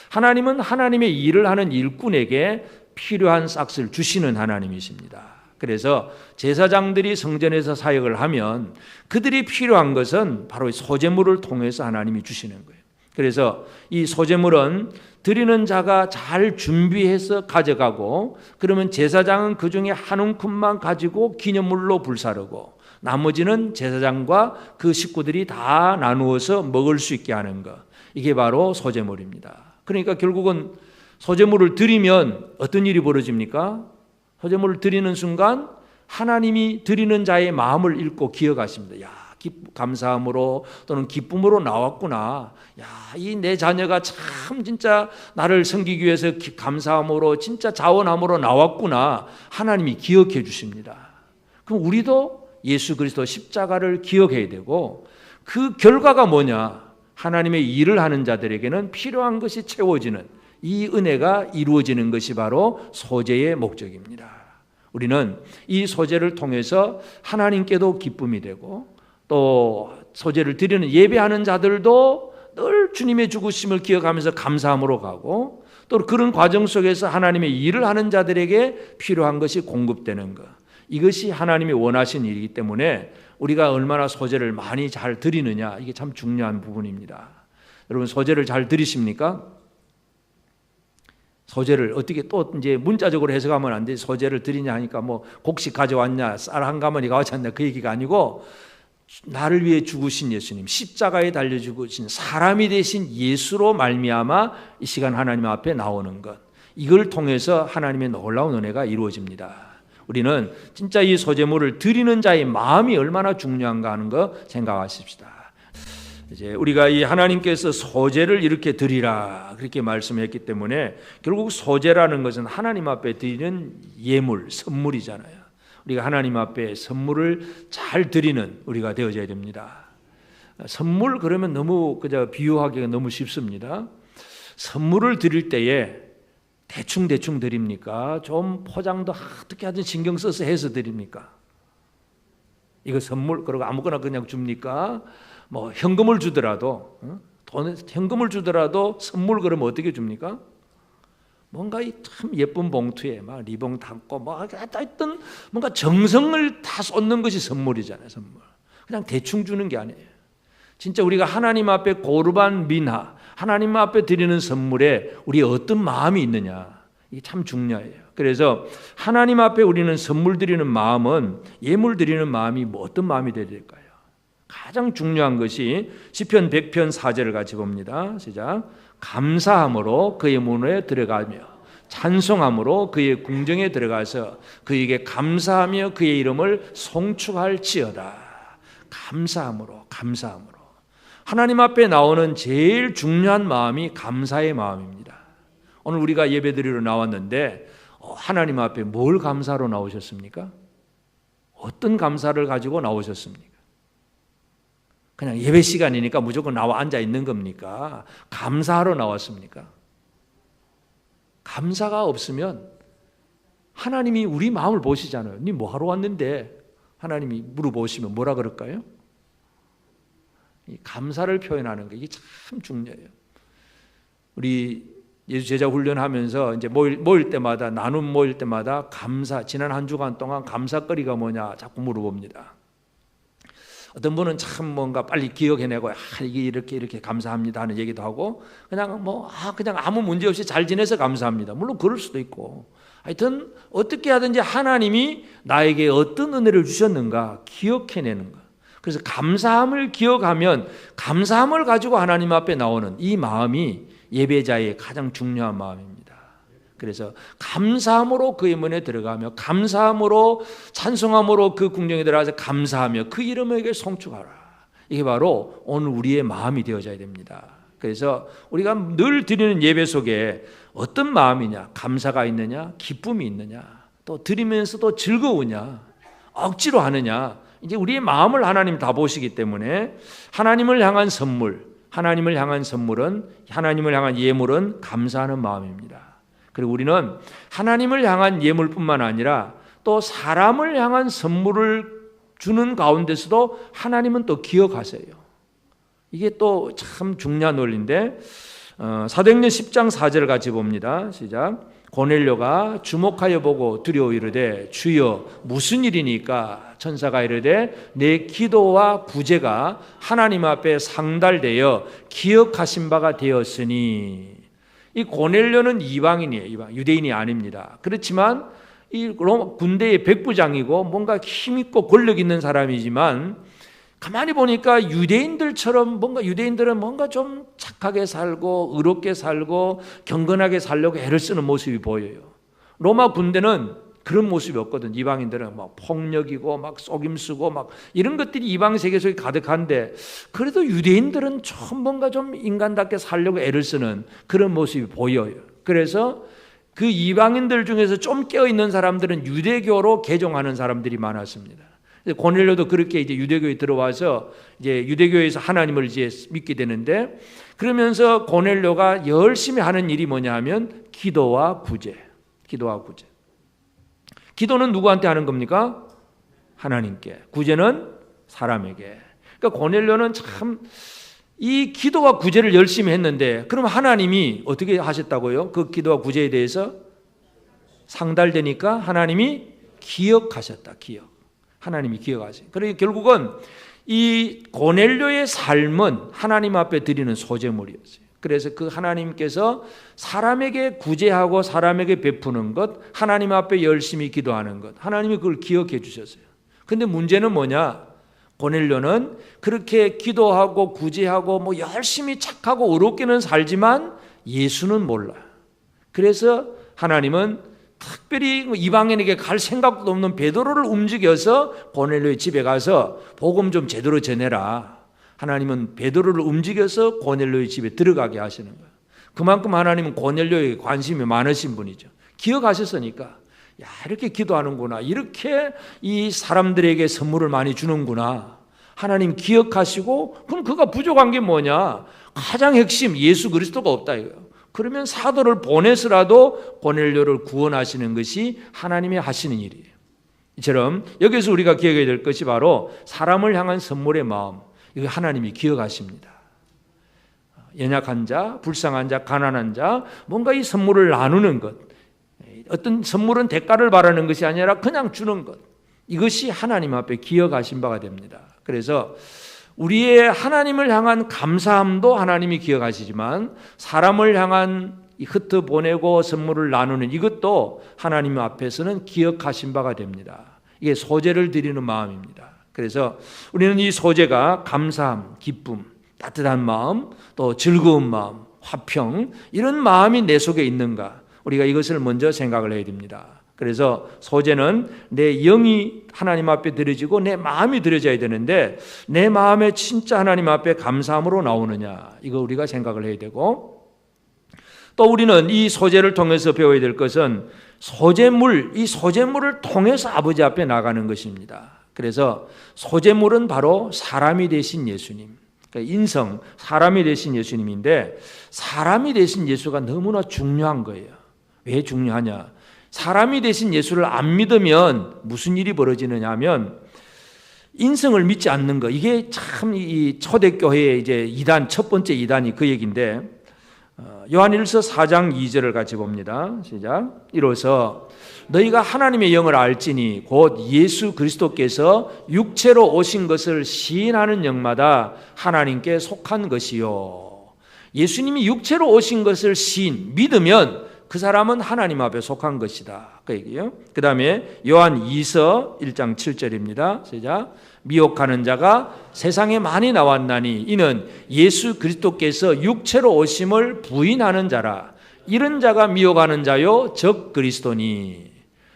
하나님은 하나님의 일을 하는 일꾼에게 필요한 삭슬을 주시는 하나님이십니다. 그래서 제사장들이 성전에서 사역을 하면 그들이 필요한 것은 바로 소제물을 통해서 하나님이 주시는 거예요. 그래서 이 소제물은 드리는 자가 잘 준비해서 가져가고, 그러면 제사장은 그 중에 한 움큼만 가지고 기념물로 불사르고 나머지는 제사장과 그 식구들이 다 나누어서 먹을 수 있게 하는 것, 이게 바로 소제물입니다. 그러니까 결국은 소제물을 드리면 어떤 일이 벌어집니까? 소제물을 드리는 순간 하나님이 드리는 자의 마음을 읽고 기억하십니다. 야, 감사함으로 또는 기쁨으로 나왔구나. 야, 이 내 자녀가 참 진짜 나를 섬기기 위해서 감사함으로 진짜 자원함으로 나왔구나. 하나님이 기억해 주십니다. 그럼 우리도 예수 그리스도 십자가를 기억해야 되고, 그 결과가 뭐냐? 하나님의 일을 하는 자들에게는 필요한 것이 채워지는 이 은혜가 이루어지는 것이 바로 소제의 목적입니다. 우리는 이 소제를 통해서 하나님께도 기쁨이 되고, 또 소제를 드리는 예배하는 자들도 늘 주님의 죽으심을 기억하면서 감사함으로 가고, 또 그런 과정 속에서 하나님의 일을 하는 자들에게 필요한 것이 공급되는 것, 이것이 하나님이 원하신 일이기 때문에 우리가 얼마나 소제를 많이 잘 드리느냐, 이게 참 중요한 부분입니다. 여러분, 소제를 잘 드리십니까? 소제를 어떻게 또 이제 문자적으로 해석하면 안 돼. 소제를 드리냐 하니까 뭐 곡식 가져왔냐, 쌀 한 가마니 가져왔냐, 그 얘기가 아니고 나를 위해 죽으신 예수님, 십자가에 달려 죽으신 사람이 되신 예수로 말미암아 이 시간 하나님 앞에 나오는 것, 이걸 통해서 하나님의 놀라운 은혜가 이루어집니다. 우리는 진짜 이 소제물을 드리는 자의 마음이 얼마나 중요한가 하는 거 생각하십시다. 이제 우리가 이 하나님께서 소제를 이렇게 드리라 그렇게 말씀했기 때문에 결국 소제라는 것은 하나님 앞에 드리는 예물, 선물이잖아요. 우리가 하나님 앞에 선물을 잘 드리는 우리가 되어져야 됩니다. 선물 그러면 너무 그저 비유하기가 너무 쉽습니다. 선물을 드릴 때에 대충 드립니까? 좀 포장도 어떻게 하든 신경 써서 해서 드립니까? 이거 선물 그러고 아무거나 그냥 줍니까? 뭐 현금을 주더라도 현금을 주더라도 선물 그러면 어떻게 줍니까? 뭔가 이 참 예쁜 봉투에 막 리본 담고 뭐 하여튼 뭔가 정성을 다 쏟는 것이 선물이잖아요. 선물 그냥 대충 주는 게 아니에요. 진짜 우리가 하나님 앞에 고르반 민하, 하나님 앞에 드리는 선물에 우리 어떤 마음이 있느냐, 이게 참 중요해요. 그래서 하나님 앞에 우리는 선물 드리는 마음은, 예물 드리는 마음이 뭐 어떤 마음이 되어야 될까요? 가장 중요한 것이 시편 100편 4절을 같이 봅니다. 시작. 감사함으로 그의 문에 들어가며 찬송함으로 그의 궁정에 들어가서 그에게 감사하며 그의 이름을 송축할지어다. 감사함으로. 하나님 앞에 나오는 제일 중요한 마음이 감사의 마음입니다. 오늘 우리가 예배드리러 나왔는데 하나님 앞에 뭘 감사로 나오셨습니까? 어떤 감사를 가지고 나오셨습니까? 그냥 예배 시간이니까 무조건 나와 앉아 있는 겁니까? 감사하러 나왔습니까? 감사가 없으면 하나님이 우리 마음을 보시잖아요. 니 뭐 하러 왔는데? 하나님이 물어보시면 뭐라 그럴까요? 이 감사를 표현하는 게 이게 참 중요해요. 우리 예수 제자 훈련하면서 이제 모일 때마다 나눔 모일 때마다 지난 한 주간 동안 감사거리가 뭐냐 자꾸 물어봅니다. 어떤 분은 참 뭔가 빨리 기억해내고 이게 이렇게 감사합니다 하는 얘기도 하고 그냥 그냥 아무 문제 없이 잘 지내서 감사합니다. 물론 그럴 수도 있고 하여튼 어떻게 하든지 하나님이 나에게 어떤 은혜를 주셨는가 기억해내는 것. 그래서 감사함을 기억하면 감사함을 가지고 하나님 앞에 나오는 이 마음이 예배자의 가장 중요한 마음입니다. 그래서 감사함으로 그의 문에 들어가며 감사함으로 찬송함으로 그 궁정에 들어가서 감사하며 그 이름에게 송축하라. 이게 바로 오늘 우리의 마음이 되어져야 됩니다. 그래서 우리가 늘 드리는 예배 속에 어떤 마음이냐, 감사가 있느냐, 기쁨이 있느냐, 또 드리면서도 즐거우냐, 억지로 하느냐, 이제 우리의 마음을 하나님 다 보시기 때문에 하나님을 향한 선물, 하나님을 향한 예물은 감사하는 마음입니다. 그리고 우리는 하나님을 향한 예물뿐만 아니라 또 사람을 향한 선물을 주는 가운데서도 하나님은 또 기억하세요. 이게 또 참 중요한 논리인데 사도행전 10장 4절 같이 봅니다. 시작. 고넬료가 주목하여 보고 두려워 이르되 주여 무슨 일이니까? 천사가 이르되 내 기도와 구제가 하나님 앞에 상달되어 기억하신 바가 되었으니. 이 고넬료는 이방인이에요. 유대인이 아닙니다. 그렇지만 이 로마 군대의 백부장이고 뭔가 힘있고 권력 있는 사람이지만 가만히 보니까 유대인들은 뭔가 좀 착하게 살고 의롭게 살고 경건하게 살려고 애를 쓰는 모습이 보여요. 로마 군대는 그런 모습이 없거든. 이방인들은 막 폭력이고 막 속임수고 막 이런 것들이 이방 세계 속에 가득한데 그래도 유대인들은 좀 뭔가 좀 인간답게 살려고 애를 쓰는 그런 모습이 보여요. 그래서 그 이방인들 중에서 좀 깨어 있는 사람들은 유대교로 개종하는 사람들이 많았습니다. 고넬료도 그렇게 이제 유대교에 들어와서 이제 유대교에서 하나님을 이제 믿게 되는데 그러면서 고넬료가 열심히 하는 일이 뭐냐 하면 기도와 구제. 기도는 누구한테 하는 겁니까? 하나님께. 구제는 사람에게. 그러니까 고넬료는 참 이 기도와 구제를 열심히 했는데 그럼 하나님이 어떻게 하셨다고요? 그 기도와 구제에 대해서 상달되니까 하나님이 기억하셨다. 하나님이 기억하세요. 그러니까 결국은 이 고넬료의 삶은 하나님 앞에 드리는 소제물이었어요. 그래서 그 하나님께서 사람에게 구제하고 사람에게 베푸는 것, 하나님 앞에 열심히 기도하는 것, 하나님이 그걸 기억해 주셨어요. 근데 문제는 뭐냐? 고넬료는 그렇게 기도하고 구제하고 열심히 착하고 의롭게는 살지만 예수는 몰라요. 그래서 하나님은 특별히 이방인에게 갈 생각도 없는 베드로를 움직여서 고넬료의 집에 가서 복음 좀 제대로 전해라. 하나님은 베드로를 움직여서 고넬료의 집에 들어가게 하시는 거예요. 그만큼 하나님은 고넬료에게 관심이 많으신 분이죠. 기억하셨으니까 이렇게 기도하는구나. 이렇게 이 사람들에게 선물을 많이 주는구나. 하나님 기억하시고 그럼 그가 부족한 게 뭐냐? 가장 핵심 예수 그리스도가 없다 이거예요. 그러면 사도를 보내서라도 고넬료를 구원하시는 것이 하나님이 하시는 일이에요. 이처럼 여기서 우리가 기억해야 될 것이 바로 사람을 향한 선물의 마음. 이거 하나님이 기억하십니다. 연약한 자, 불쌍한 자, 가난한 자, 뭔가 이 선물을 나누는 것. 어떤 선물은 대가를 바라는 것이 아니라 그냥 주는 것. 이것이 하나님 앞에 기억하신 바가 됩니다. 그래서 우리의 하나님을 향한 감사함도 하나님이 기억하시지만 사람을 향한 흩어 보내고 선물을 나누는 이것도 하나님 앞에서는 기억하신 바가 됩니다. 이게 소제를 드리는 마음입니다. 그래서 우리는 이 소제가 감사함, 기쁨, 따뜻한 마음, 또 즐거운 마음, 화평 이런 마음이 내 속에 있는가 우리가 이것을 먼저 생각을 해야 됩니다. 그래서 소제는 내 영이 하나님 앞에 드려지고 내 마음이 드려져야 되는데 내 마음에 진짜 하나님 앞에 감사함으로 나오느냐 이거 우리가 생각을 해야 되고 또 우리는 이 소제를 통해서 배워야 될 것은 이 소제물을 통해서 아버지 앞에 나가는 것입니다. 그래서 소제물은 바로 사람이 되신 예수님, 그러니까 인성, 사람이 되신 예수님인데 사람이 되신 예수가 너무나 중요한 거예요. 왜 중요하냐? 사람이 되신 예수를 안 믿으면 무슨 일이 벌어지느냐 하면 인성을 믿지 않는 거. 이게 참 이 초대교회의 이제 첫 번째 이단이 그 얘기인데 요한일서 4장 2절을 같이 봅니다. 시작. 이로써 너희가 하나님의 영을 알지니 곧 예수 그리스도께서 육체로 오신 것을 시인하는 영마다 하나님께 속한 것이요. 예수님이 육체로 오신 것을 믿으면 그 사람은 하나님 앞에 속한 것이다. 그 얘기예요. 그 다음에 요한 2서 1장 7절입니다. 시작. 미혹하는 자가 세상에 많이 나왔나니 이는 예수 그리스도께서 육체로 오심을 부인하는 자라. 이런 자가 미혹하는 자요 적그리스도니.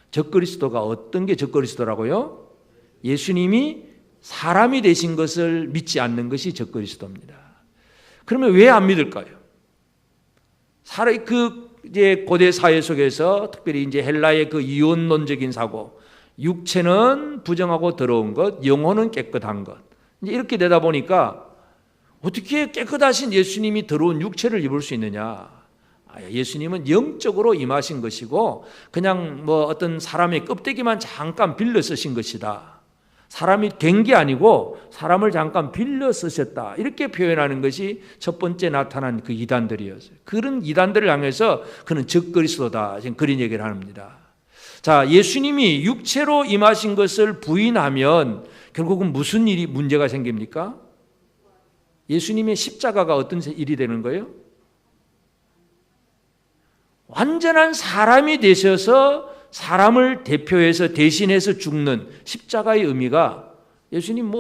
적그리스도가 어떤 게 적그리스도라고요? 예수님이 사람이 되신 것을 믿지 않는 것이 적그리스도입니다. 그러면 왜 안 믿을까요? 이제 고대 사회 속에서 특별히 이제 헬라의 그 이원론적인 사고, 육체는 부정하고 더러운 것, 영혼은 깨끗한 것. 이제 이렇게 되다 보니까 어떻게 깨끗하신 예수님이 더러운 육체를 입을 수 있느냐? 예수님은 영적으로 임하신 것이고 그냥 뭐 어떤 사람의 껍데기만 잠깐 빌려 쓰신 것이다. 사람이 된 게 아니고 사람을 잠깐 빌려 쓰셨다. 이렇게 표현하는 것이 첫 번째 나타난 그 이단들이었어요. 그런 이단들을 향해서 그는 적그리스도다. 지금 그런 얘기를 합니다. 자, 예수님이 육체로 임하신 것을 부인하면 결국은 무슨 일이 문제가 생깁니까? 예수님의 십자가가 어떤 일이 되는 거예요? 완전한 사람이 되셔서 사람을 대표해서 대신해서 죽는 십자가의 의미가 예수님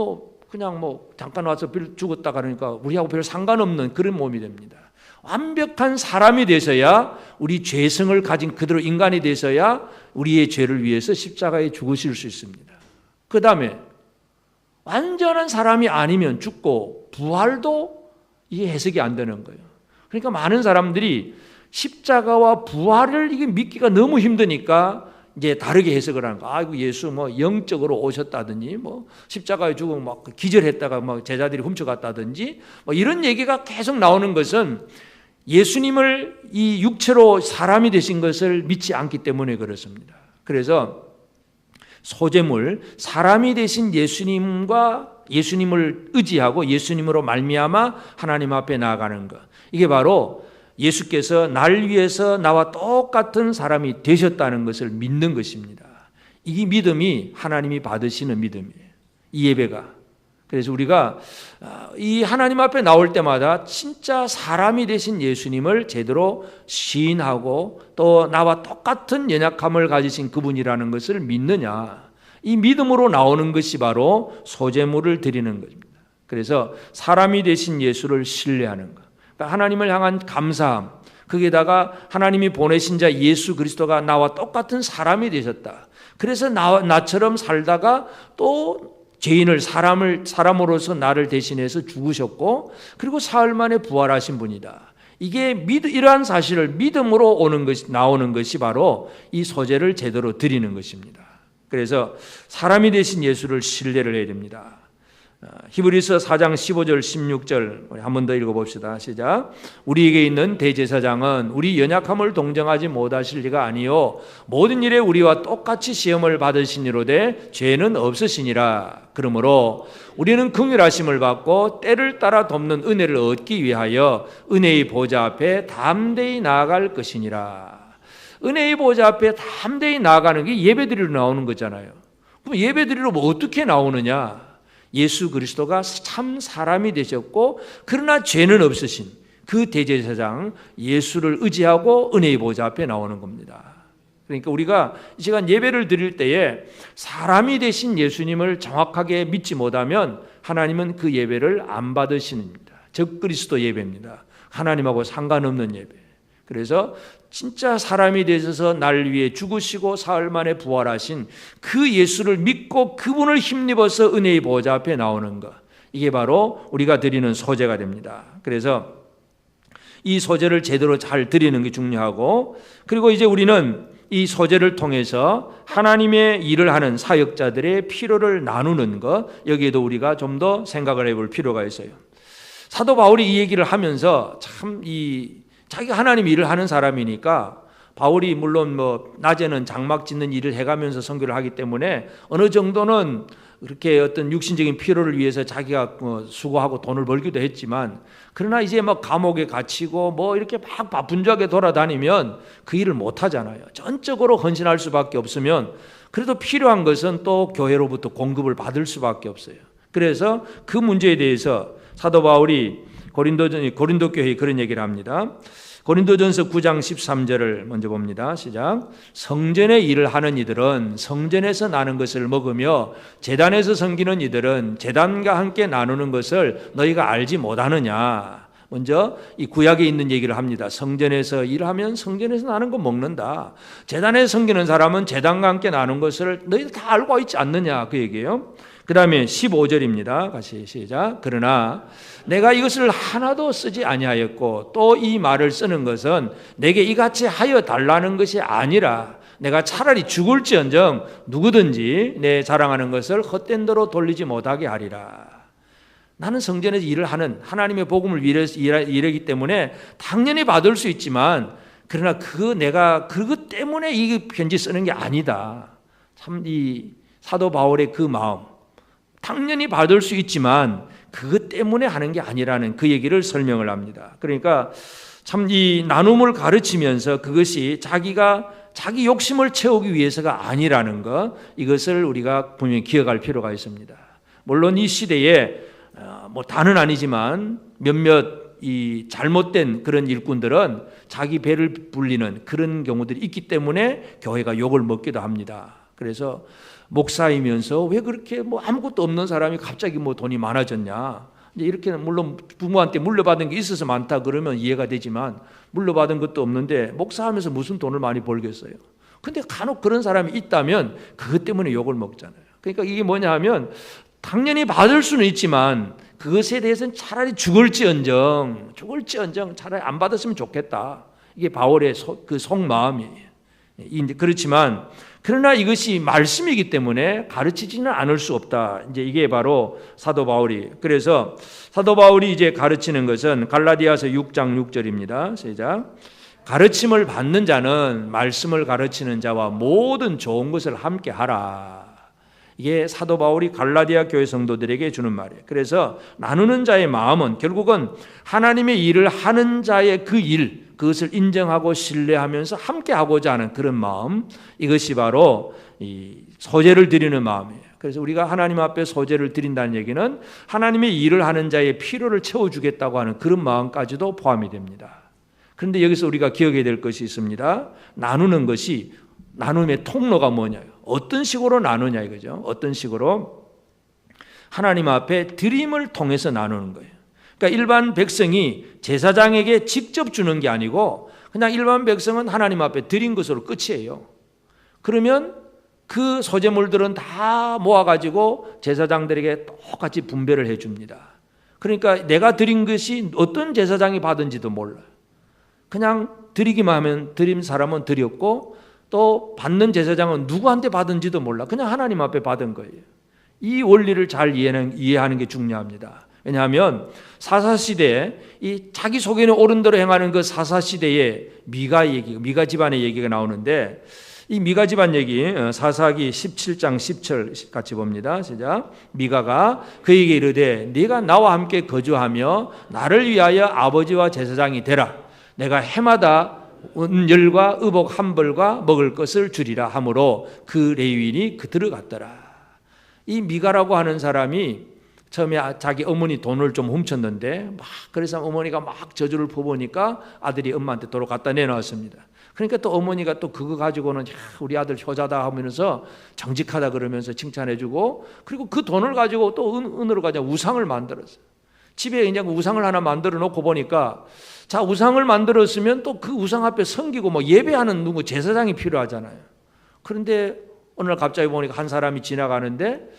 그냥 잠깐 와서 죽었다 그러니까 우리하고 별 상관없는 그런 몸이 됩니다. 완벽한 사람이 되셔야 우리 죄성을 가진 그대로 인간이 되셔야 우리의 죄를 위해서 십자가에 죽으실 수 있습니다. 그 다음에 완전한 사람이 아니면 죽고 부활도 이게 해석이 안 되는 거예요. 그러니까 많은 사람들이 십자가와 부활을 이게 믿기가 너무 힘드니까 이제 다르게 해석을 하는 거. 아이고 예수 영적으로 오셨다든지 십자가에 죽고 기절했다가 제자들이 훔쳐갔다든지 이런 얘기가 계속 나오는 것은 예수님을 이 육체로 사람이 되신 것을 믿지 않기 때문에 그렇습니다. 그래서 소재물 사람이 되신 예수님을 의지하고 예수님으로 말미암아 하나님 앞에 나아가는 것. 이게 바로 예수께서 날 위해서 나와 똑같은 사람이 되셨다는 것을 믿는 것입니다. 이 믿음이 하나님이 받으시는 믿음이에요. 이 예배가. 그래서 우리가 이 하나님 앞에 나올 때마다 진짜 사람이 되신 예수님을 제대로 시인하고 또 나와 똑같은 연약함을 가지신 그분이라는 것을 믿느냐. 이 믿음으로 나오는 것이 바로 소제물을 드리는 것입니다. 그래서 사람이 되신 예수를 신뢰하는 것. 하나님을 향한 감사함, 거기에다가 하나님이 보내신 자 예수 그리스도가 나와 똑같은 사람이 되셨다. 그래서 나처럼 살다가 또 죄인을 사람으로서 나를 대신해서 죽으셨고 그리고 사흘 만에 부활하신 분이다. 이게 이러한 사실을 믿음으로 나오는 것이 바로 이 소재를 제대로 드리는 것입니다. 그래서 사람이 되신 예수를 신뢰를 해야 됩니다. 히브리서 4장 15절 16절 한 번 더 읽어봅시다. 시작. 우리에게 있는 대제사장은 우리 연약함을 동정하지 못하실 리가 아니요 모든 일에 우리와 똑같이 시험을 받으시니로되 죄는 없으시니라. 그러므로 우리는 긍휼하심을 받고 때를 따라 돕는 은혜를 얻기 위하여 은혜의 보좌 앞에 담대히 나아갈 것이니라. 은혜의 보좌 앞에 담대히 나아가는 게 예배드리러 나오는 거잖아요. 그럼 예배드리러 어떻게 나오느냐? 예수 그리스도가 참 사람이 되셨고 그러나 죄는 없으신 그 대제사장 예수를 의지하고 은혜의 보좌 앞에 나오는 겁니다. 그러니까 우리가 이 시간 예배를 드릴 때에 사람이 되신 예수님을 정확하게 믿지 못하면 하나님은 그 예배를 안 받으십니다. 적그리스도 예배입니다. 하나님하고 상관없는 예배. 그래서 진짜 사람이 되셔서 날 위해 죽으시고 사흘 만에 부활하신 그 예수를 믿고 그분을 힘입어서 은혜의 보좌 앞에 나오는 것. 이게 바로 우리가 드리는 소제가 됩니다. 그래서 이 소제를 제대로 잘 드리는 게 중요하고 그리고 이제 우리는 이 소제를 통해서 하나님의 일을 하는 사역자들의 필요를 나누는 것. 여기에도 우리가 좀 더 생각을 해볼 필요가 있어요. 사도 바울이 이 얘기를 하면서 자기가 하나님 일을 하는 사람이니까 바울이 물론 뭐 낮에는 장막 짓는 일을 해가면서 선교를 하기 때문에 어느 정도는 그렇게 어떤 육신적인 필요를 위해서 자기가 수고하고 돈을 벌기도 했지만, 그러나 이제 막 감옥에 갇히고 뭐 이렇게 막 바쁜자하게 돌아다니면 그 일을 못 하잖아요. 전적으로 헌신할 수밖에 없으면 그래도 필요한 것은 또 교회로부터 공급을 받을 수밖에 없어요. 그래서 그 문제에 대해서 사도 바울이 고린도 교회에 그런 얘기를 합니다. 고린도전서 9장 13절을 먼저 봅니다. 시작. 성전의 일을 하는 이들은 성전에서 나는 것을 먹으며 제단에서 섬기는 이들은 제단과 함께 나누는 것을 너희가 알지 못하느냐. 먼저 이 구약에 있는 얘기를 합니다. 성전에서 일하면 성전에서 나는 거 먹는다. 제단에서 섬기는 사람은 제단과 함께 나눈 것을 너희들 다 알고 있지 않느냐, 그 얘기예요. 그 다음에 15절입니다. 같이 시작. 그러나 내가 이것을 하나도 쓰지 아니하였고 또 이 말을 쓰는 것은 내게 이같이 하여 달라는 것이 아니라 내가 차라리 죽을지언정 누구든지 내 자랑하는 것을 헛된 대로 돌리지 못하게 하리라. 나는 성전에서 일을 하는 하나님의 복음을 위해서 일하기 때문에 당연히 받을 수 있지만, 그러나 내가 그것 때문에 이 편지 쓰는 게 아니다. 참 이 사도 바울의 그 마음, 당연히 받을 수 있지만 그것 때문에 하는 게 아니라는 그 얘기를 설명을 합니다. 그러니까 참 이 나눔을 가르치면서 그것이 자기 욕심을 채우기 위해서가 아니라는 것, 이것을 우리가 분명히 기억할 필요가 있습니다. 물론 이 시대에 뭐 다는 아니지만 몇몇 이 잘못된 그런 일꾼들은 자기 배를 불리는 그런 경우들이 있기 때문에 교회가 욕을 먹기도 합니다. 그래서 목사이면서 왜 그렇게 뭐 아무것도 없는 사람이 갑자기 뭐 돈이 많아졌냐, 이제 이렇게 물론 부모한테 물려받은 게 있어서 많다 그러면 이해가 되지만, 물려받은 것도 없는데 목사하면서 무슨 돈을 많이 벌겠어요. 근데 간혹 그런 사람이 있다면 그것 때문에 욕을 먹잖아요. 그러니까 이게 뭐냐 하면, 당연히 받을 수는 있지만 그것에 대해서는 차라리 죽을지언정 차라리 안 받았으면 좋겠다. 이게 바울의 그 속마음이에요. 그렇지만 그러나 이것이 말씀이기 때문에 가르치지는 않을 수 없다. 이제 이게 바로 사도 바울이, 그래서 사도 바울이 이제 가르치는 것은 갈라디아서 6장 6절입니다. 시작. 가르침을 받는 자는 말씀을 가르치는 자와 모든 좋은 것을 함께 하라. 이게 사도 바울이 갈라디아 교회 성도들에게 주는 말이에요. 그래서 나누는 자의 마음은 결국은 하나님의 일을 하는 자의 그 일, 그것을 인정하고 신뢰하면서 함께 하고자 하는 그런 마음, 이것이 바로 이 소제를 드리는 마음이에요. 그래서 우리가 하나님 앞에 소제를 드린다는 얘기는 하나님의 일을 하는 자의 필요를 채워주겠다고 하는 그런 마음까지도 포함이 됩니다. 그런데 여기서 우리가 기억해야 될 것이 있습니다. 나누는 것이, 나눔의 통로가 뭐냐요? 어떤 식으로 나누냐 이거죠. 어떤 식으로? 하나님 앞에 드림을 통해서 나누는 거예요. 그러니까 일반 백성이 제사장에게 직접 주는 게 아니고 그냥 일반 백성은 하나님 앞에 드린 것으로 끝이에요. 그러면 그 소재물들은 다 모아가지고 제사장들에게 똑같이 분배를 해줍니다. 그러니까 내가 드린 것이 어떤 제사장이 받은지도 몰라요. 그냥 드리기만 하면 드린 사람은 드렸고 또 받는 제사장은 누구한테 받은지도 몰라. 그냥 하나님 앞에 받은 거예요. 이 원리를 잘 이해하는 게 중요합니다. 왜냐하면 사사시대에 이 자기 속에는 옳은 대로 행하는 그 사사시대에 미가 집안의 얘기가 나오는데, 이 미가 집안 얘기 사사기 17장 10절 같이 봅니다. 시작. 미가가 그에게 이르되 네가 나와 함께 거주하며 나를 위하여 아버지와 제사장이 되라. 내가 해마다 은열과 의복 한 벌과 먹을 것을 주리라 하므로 그 레위인이 들어갔더라. 이 미가라고 하는 사람이 처음에 자기 어머니 돈을 좀 훔쳤는데 그래서 어머니가 막 저주를 퍼보니까 아들이 엄마한테 도로 갖다 내놨습니다. 그러니까 또 어머니가 또 그거 가지고는 우리 아들 효자다 하면서 정직하다 그러면서 칭찬해주고, 그리고 그 돈을 가지고 또 은으로 가지고 우상을 만들었어요. 집에 그냥 우상을 하나 만들어 놓고 보니까, 자, 우상을 만들었으면 또 그 우상 앞에 섬기고 뭐 예배하는 누구 제사장이 필요하잖아요. 그런데 어느 날 갑자기 보니까 한 사람이 지나가는데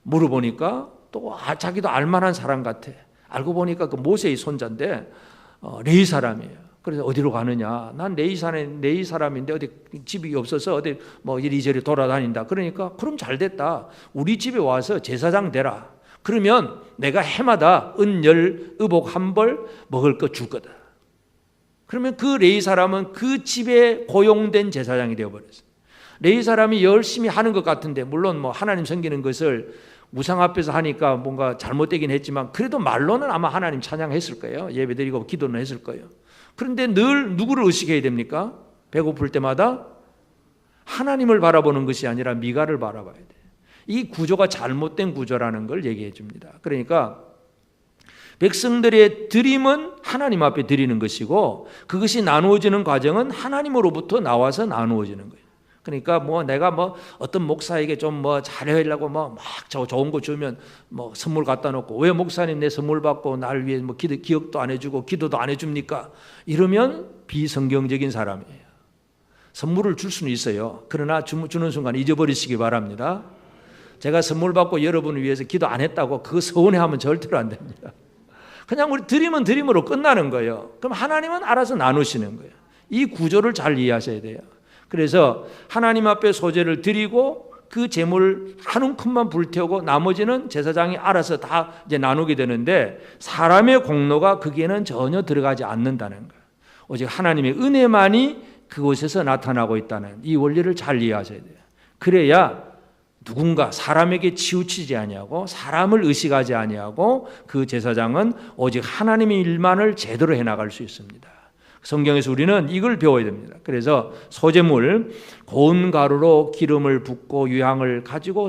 물어보니까 또 자기도 알만한 사람 같아. 알고 보니까 그 모세의 손자인데 레위 사람이에요. 그래서 어디로 가느냐? 난 레위 사람인데 어디 집이 없어서 어디 뭐 이리저리 돌아다닌다. 그러니까 그럼 잘 됐다. 우리 집에 와서 제사장 되라. 그러면 내가 해마다 은열 의복 한 벌 먹을 거 줄 거다. 그러면 그 레위 사람은 그 집에 고용된 제사장이 되어버렸어요. 레위 사람이 열심히 하는 것 같은데, 물론 뭐 하나님 섬기는 것을 우상 앞에서 하니까 뭔가 잘못되긴 했지만 그래도 말로는 아마 하나님 찬양했을 거예요. 예배드리고 기도는 했을 거예요. 그런데 늘 누구를 의식해야 됩니까? 배고플 때마다 하나님을 바라보는 것이 아니라 미가를 바라봐야 돼요. 이 구조가 잘못된 구조라는 걸 얘기해 줍니다. 그러니까 백성들의 드림은 하나님 앞에 드리는 것이고, 그것이 나누어지는 과정은 하나님으로부터 나와서 나누어지는 거예요. 그러니까 뭐 내가 뭐 어떤 목사에게 좀 뭐 잘해하려고 뭐 막 좋은 거 주면 뭐 선물 갖다 놓고, 왜 목사님 내 선물 받고 날 위해 뭐 기억도 안 해주고 기도도 안 해줍니까? 이러면 비성경적인 사람이에요. 선물을 줄 수는 있어요. 그러나 주는 순간 잊어버리시기 바랍니다. 제가 선물 받고 여러분을 위해서 기도 안 했다고 그거 서운해하면 절대로 안 됩니다. 그냥 우리 드림은 드림으로 끝나는 거예요. 그럼 하나님은 알아서 나누시는 거예요. 이 구조를 잘 이해하셔야 돼요. 그래서 하나님 앞에 소제를 드리고 그 제물 한 움큼만 불태우고 나머지는 제사장이 알아서 다 이제 나누게 되는데, 사람의 공로가 거기에는 전혀 들어가지 않는다는 거예요. 오직 하나님의 은혜만이 그곳에서 나타나고 있다는 이 원리를 잘 이해하셔야 돼요. 그래야 누군가 사람에게 치우치지 아니하고 사람을 의식하지 아니하고 그 제사장은 오직 하나님의 일만을 제대로 해나갈 수 있습니다. 성경에서 우리는 이걸 배워야 됩니다. 그래서 소제물 고운 가루로 기름을 붓고 유향을 가지고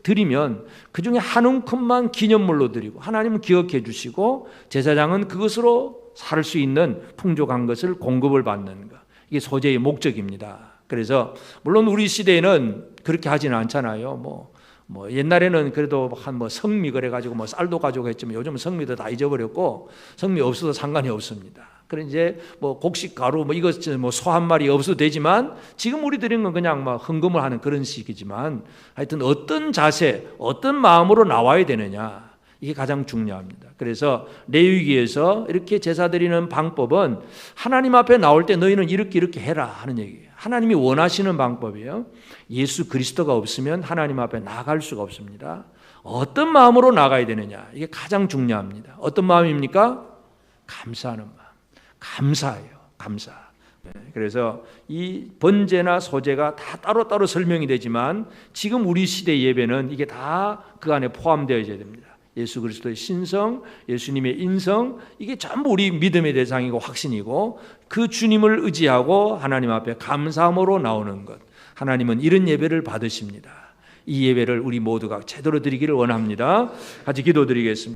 드리면 그 중에 한 움큼만 기념물로 드리고 하나님은 기억해 주시고 제사장은 그것으로 살 수 있는 풍족한 것을 공급을 받는 것, 이게 소제의 목적입니다. 그래서 물론 우리 시대에는 그렇게 하지는 않잖아요. 뭐 옛날에는 그래도 한 성미 그래가지고 뭐 쌀도 가지고 했지만 요즘은 성미도 다 잊어버렸고 성미 없어도 상관이 없습니다. 그래 이제 뭐 곡식 가루 뭐 이것 뭐 소 한 마리 없어도 되지만 지금 우리 드리는 건 그냥 막 헌금을 하는 그런 식이지만 하여튼 어떤 자세, 어떤 마음으로 나와야 되느냐, 이게 가장 중요합니다. 그래서 레위기에서 이렇게 제사 드리는 방법은 하나님 앞에 나올 때 너희는 이렇게 해라 하는 얘기예요. 하나님이 원하시는 방법이에요. 예수 그리스도가 없으면 하나님 앞에 나아갈 수가 없습니다. 어떤 마음으로 나가야 되느냐, 이게 가장 중요합니다. 어떤 마음입니까? 감사하는 마음. 감사해요. 감사. 그래서 이 번제나 소제가 다 따로따로 설명이 되지만 지금 우리 시대 예배는 이게 다 그 안에 포함되어야 됩니다. 예수 그리스도의 신성, 예수님의 인성, 이게 전부 우리 믿음의 대상이고 확신이고, 그 주님을 의지하고 하나님 앞에 감사함으로 나오는 것, 하나님은 이런 예배를 받으십니다. 이 예배를 우리 모두가 제대로 드리기를 원합니다. 같이 기도드리겠습니다.